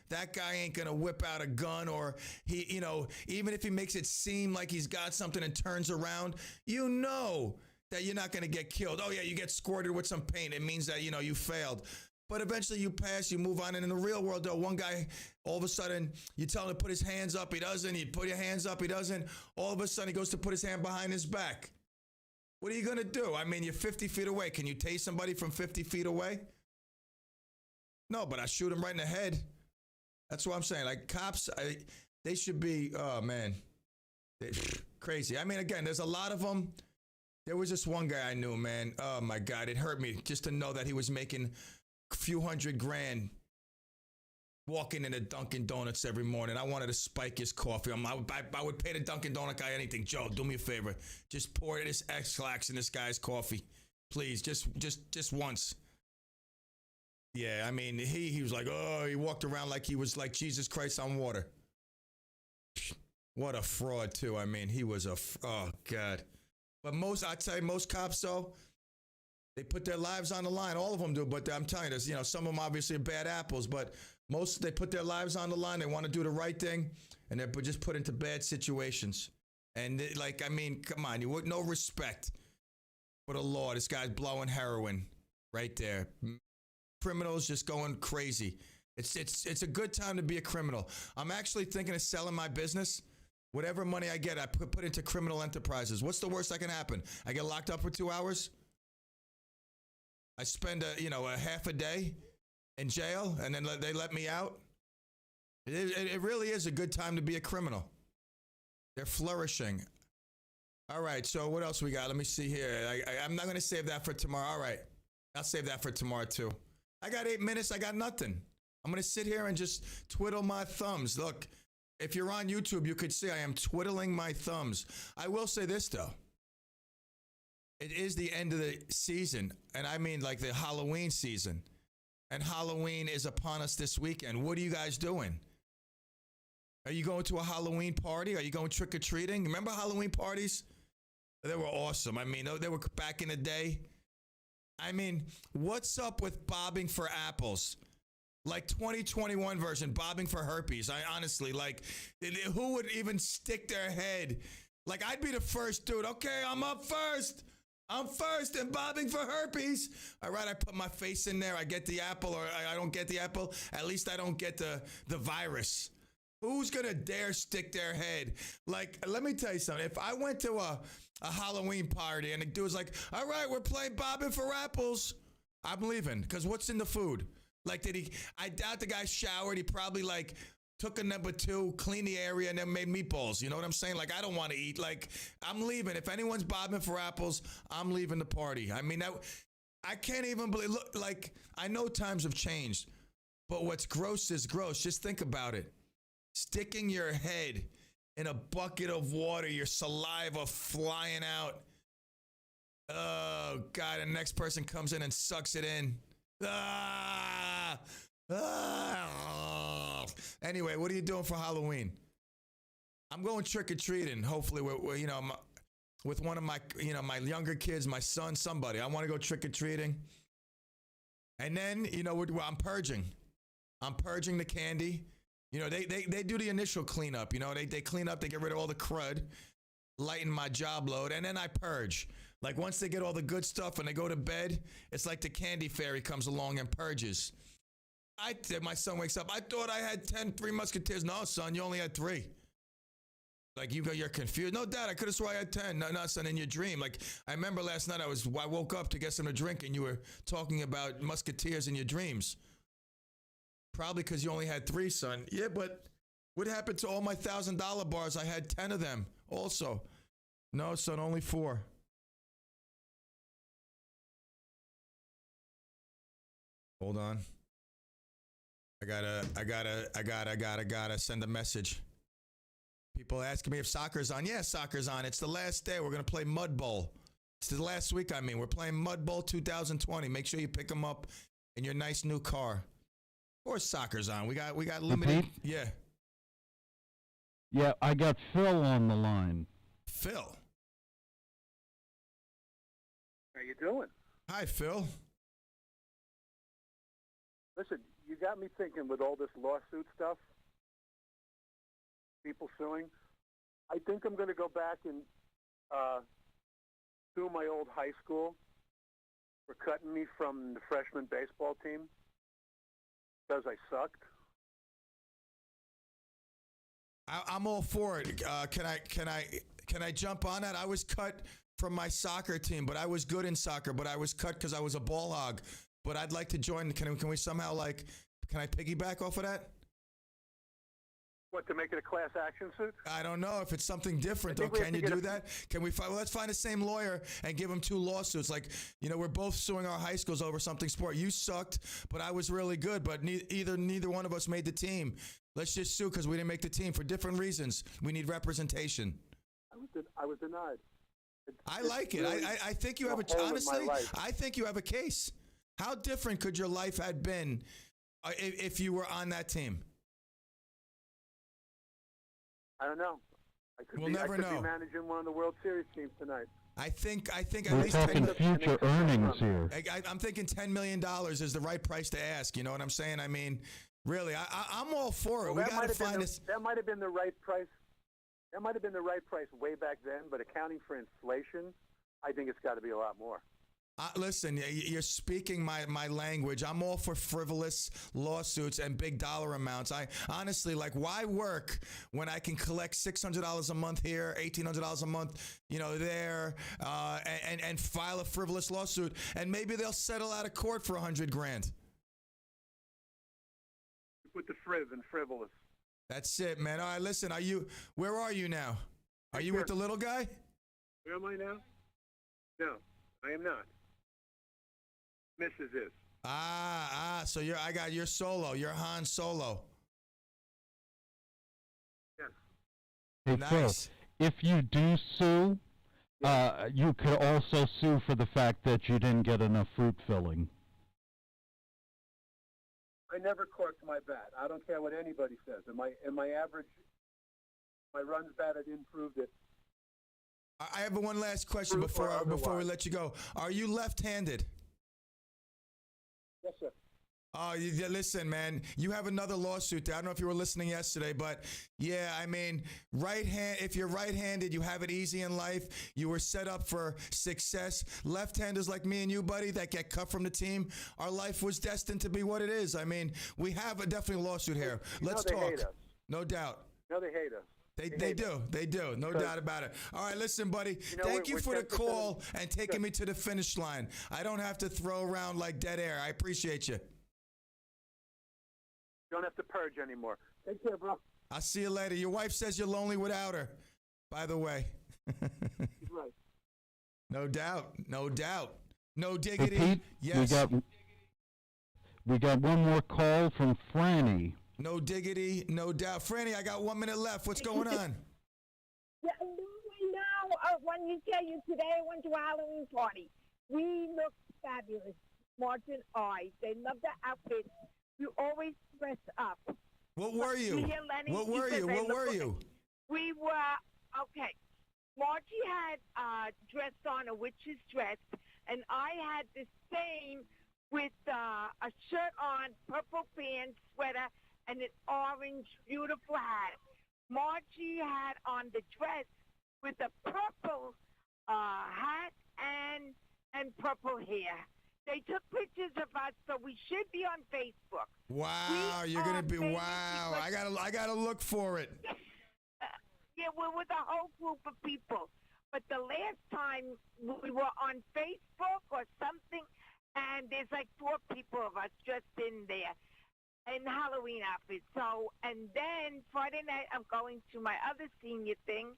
Speaker 1: that guy ain't going to whip out a gun, or he, even if he makes it seem like he's got something and turns around, that you're not going to get killed. Oh, yeah, you get squirted with some paint. It means that, you failed. But eventually you pass, you move on. And in the real world, though, one guy, all of a sudden, you tell him to put his hands up, he doesn't. You put your hands up, he doesn't. All of a sudden, he goes to put his hand behind his back. What are you going to do? I mean, you're 50 feet away. Can you tase somebody from 50 feet away? No, but I shoot him right in the head. That's what I'm saying. Like, cops, they should be, oh, man, crazy. I mean, again, there's a lot of them. There was this one guy I knew, man. Oh, my God, it hurt me just to know that he was making a few $100,000 walking into Dunkin' Donuts every morning. I wanted to spike his coffee. I would pay the Dunkin' Donut guy anything. Joe, do me a favor. Just pour this X-Lax in this guy's coffee. Please, just once. Yeah, I mean, he was like, oh, he walked around like he was like Jesus Christ on water. What a fraud, too. I mean, he was oh, God. But I'd say most cops, though, they put their lives on the line. All of them do, but I'm telling you, some of them obviously are bad apples, but most, they put their lives on the line. They want to do the right thing, and they're just put into bad situations. And, I mean, come on, no respect for the law. This guy's blowing heroin right there. Criminals just going crazy. It's a good time to be a criminal. I'm actually thinking of selling my business. Whatever money I get, I put into criminal enterprises. What's the worst that can happen? I get locked up for 2 hours. I spend a half a day in jail, and then they let me out. It really is a good time to be a criminal. They're flourishing. All right, so what else we got? Let me see here. I'm not going to save that for tomorrow. All right, I'll save that for tomorrow, too. I got 8 minutes. I got nothing. I'm going to sit here and just twiddle my thumbs. Look, if you're on YouTube, you could see I am twiddling my thumbs. I will say this, though. It is the end of the season, and I mean like the Halloween season. And Halloween is upon us this weekend. What are you guys doing? Are you going to a Halloween party? Are you going trick-or-treating? Remember Halloween parties? They were awesome. I mean, they were back in the day. I mean, what's up with bobbing for apples? Like 2021 version, bobbing for herpes. I honestly, who would even stick their head? Like, I'd be the first dude. Okay, I'm up first. I'm first and bobbing for herpes. All right, I put my face in there. I get the apple, or I don't get the apple. At least I don't get the virus. Who's going to dare stick their head? Like, let me tell you something. If I went to a Halloween party and the dude was like, all right, we're playing bobbing for apples, I'm leaving. Because what's in the food? Like, I doubt the guy showered. He probably, took a number 2, cleaned the area, and then made meatballs. You know what I'm saying? Like, I don't want to eat. Like, I'm leaving. If anyone's bobbing for apples, I'm leaving the party. I mean, I can't even believe, look, I know times have changed, But what's gross is gross. Just think about it. Sticking your head in a bucket of water, your saliva flying out. Oh, God. And the next person comes in and sucks it in. Ah! Ah! Anyway, what are you doing for Halloween? I'm going trick-or-treating, hopefully, with one of my, my younger kids, my son, somebody. I want to go trick-or-treating. And then, I'm purging. I'm purging the candy. They do the initial cleanup. They clean up, they get rid of all the crud, lighten my job load, and then I purge. Like once they get all the good stuff and they go to bed, it's like the candy fairy comes along and purges. My son wakes up, I thought I had 10 Three Musketeers. No, son, you only had 3. Like you're confused. No, Dad, I could have swore I had 10. No, son, in your dream. Like I remember last night I woke up to get some to drink and you were talking about Musketeers in your dreams. Probably because you only had 3, son. Yeah, but what happened to all my $1,000 bars? I had 10 of them also. No, son, only 4. Hold on. I gotta send a message. People asking me if soccer's on. Yeah, soccer's on. It's the last day. We're going to play Mud Bowl. It's the last week, We're playing Mud Bowl 2020. Make sure you pick them up in your nice new car. Of course, soccer's on. We got limited.
Speaker 2: Pete?
Speaker 1: Yeah.
Speaker 2: Yeah, I got Phil on the line.
Speaker 1: Phil.
Speaker 5: How you doing?
Speaker 1: Hi, Phil.
Speaker 5: Listen, you got me thinking with all this lawsuit stuff, people suing. I think I'm going to go back and sue my old high school for cutting me from the freshman baseball team because I sucked.
Speaker 1: I'm all for it. Can I jump on that? I was cut from my soccer team, but I was good in soccer. But I was cut because I was a ball hog. But I'd like to join. Can we somehow can I piggyback off of that?
Speaker 5: What, to make it a class action suit?
Speaker 1: I don't know if it's something different though. Can you do that? Can we find? Well, let's find the same lawyer and give him 2 lawsuits. Like, we're both suing our high schools over something sport. You sucked, but I was really good. But neither one of us made the team. Let's just sue because we didn't make the team for different reasons. We need representation.
Speaker 5: I was denied.
Speaker 1: I like it. Really, I think you have honestly. I think you have a case. How different could your life have been if you were on that team?
Speaker 5: I don't know. I could be managing one of the World Series teams tonight.
Speaker 1: I think at
Speaker 2: We're
Speaker 1: least
Speaker 2: talking future earnings here.
Speaker 1: I'm thinking $10 million is the right price to ask. You know what I'm saying? I mean, really, I'm all for it.
Speaker 5: Well,
Speaker 1: we got to find this.
Speaker 5: That might have been the right price. That might have been the right price way back then, but accounting for inflation, I think it's got to be a lot more.
Speaker 1: Listen, you're speaking my language. I'm all for frivolous lawsuits and big dollar amounts. I honestly, why work when I can collect $600 a month here, $1,800 a month, there, and file a frivolous lawsuit, and maybe they'll settle out of court for $100,000.
Speaker 5: Put the friv in frivolous.
Speaker 1: That's it, man. All right, listen. Where are you now? Are you with the little guy?
Speaker 5: Where am I now? No, I am not. Mrs. is.
Speaker 1: So you're solo. You're Han Solo.
Speaker 5: Yes.
Speaker 2: Hey,
Speaker 1: Nice.
Speaker 2: Phil, if you do sue, you could also sue for the fact that you didn't get enough fruit filling.
Speaker 5: I never corked my bat. I don't care what anybody says. In my average, my runs batted improved it.
Speaker 1: I have one last question before we let you go. Are you left-handed?
Speaker 5: Yes, sir.
Speaker 1: Listen, man, you have another lawsuit there. I don't know if you were listening yesterday, but yeah, I mean, if you're right-handed, you have it easy in life. You were set up for success. Left-handers like me and you, buddy, that get cut from the team, our life was destined to be what it is. I mean, we have definitely a lawsuit here. Let's talk.
Speaker 5: Hate us.
Speaker 1: No doubt.
Speaker 5: No, they hate us.
Speaker 1: They do. No doubt about it. All right, listen, buddy. Thank you for the call and taking me to the finish line. I don't have to throw around like dead air. I appreciate you.
Speaker 5: You don't have to purge anymore. Take care, bro.
Speaker 1: I'll see you later. Your wife says you're lonely without her, by the way.
Speaker 5: She's right.
Speaker 1: No doubt. No diggity.
Speaker 2: Hey, Pete,
Speaker 1: yes.
Speaker 2: We got one more call from Franny.
Speaker 1: No diggity, no doubt. Franny, I got 1 minute left. What's going on?
Speaker 6: Yeah, now, when you tell you today I went to a Halloween party. We look fabulous. Martin I. They love the outfits. You always dress up.
Speaker 1: What were you?
Speaker 6: You hear Lenny?
Speaker 1: What were
Speaker 6: He says
Speaker 1: you?
Speaker 6: they
Speaker 1: What
Speaker 6: look
Speaker 1: were
Speaker 6: like-
Speaker 1: you?
Speaker 6: We were, okay. Margie had dressed on a witch's dress, and I had the same with a shirt on, purple pants, sweater, and an orange, beautiful hat. Margie had on the dress with a purple hat and purple hair. They took pictures of us, so we should be on Facebook.
Speaker 1: Wow, you're gonna be wow. I gotta look for it.
Speaker 6: Yeah, we're with a whole group of people. But the last time we were on Facebook or something, and there's like 4 people of us just in there in Halloween outfits. So, and then Friday night I'm going to my other senior thing,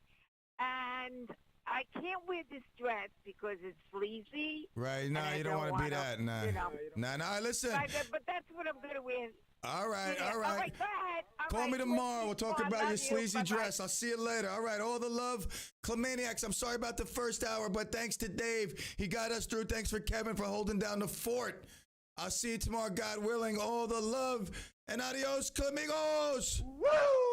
Speaker 6: and I can't wear this dress because it's sleazy.
Speaker 1: Right, no, you don't want to be that. Nah.
Speaker 6: You know.
Speaker 1: Nah, listen.
Speaker 6: But that's what I'm going to wear.
Speaker 1: All right,
Speaker 6: Yeah,
Speaker 1: all right.
Speaker 6: All right, go ahead.
Speaker 1: Call me tomorrow. We'll talk about your sleazy
Speaker 6: Bye-bye.
Speaker 1: dress. I'll see you later. All right, all the love. Clemaniacs, I'm sorry about the first hour, but thanks to Dave. He got us through. Thanks for Kevin for holding down the fort. I'll see you tomorrow, God willing. All the love. And adios, Clemigos. Woo!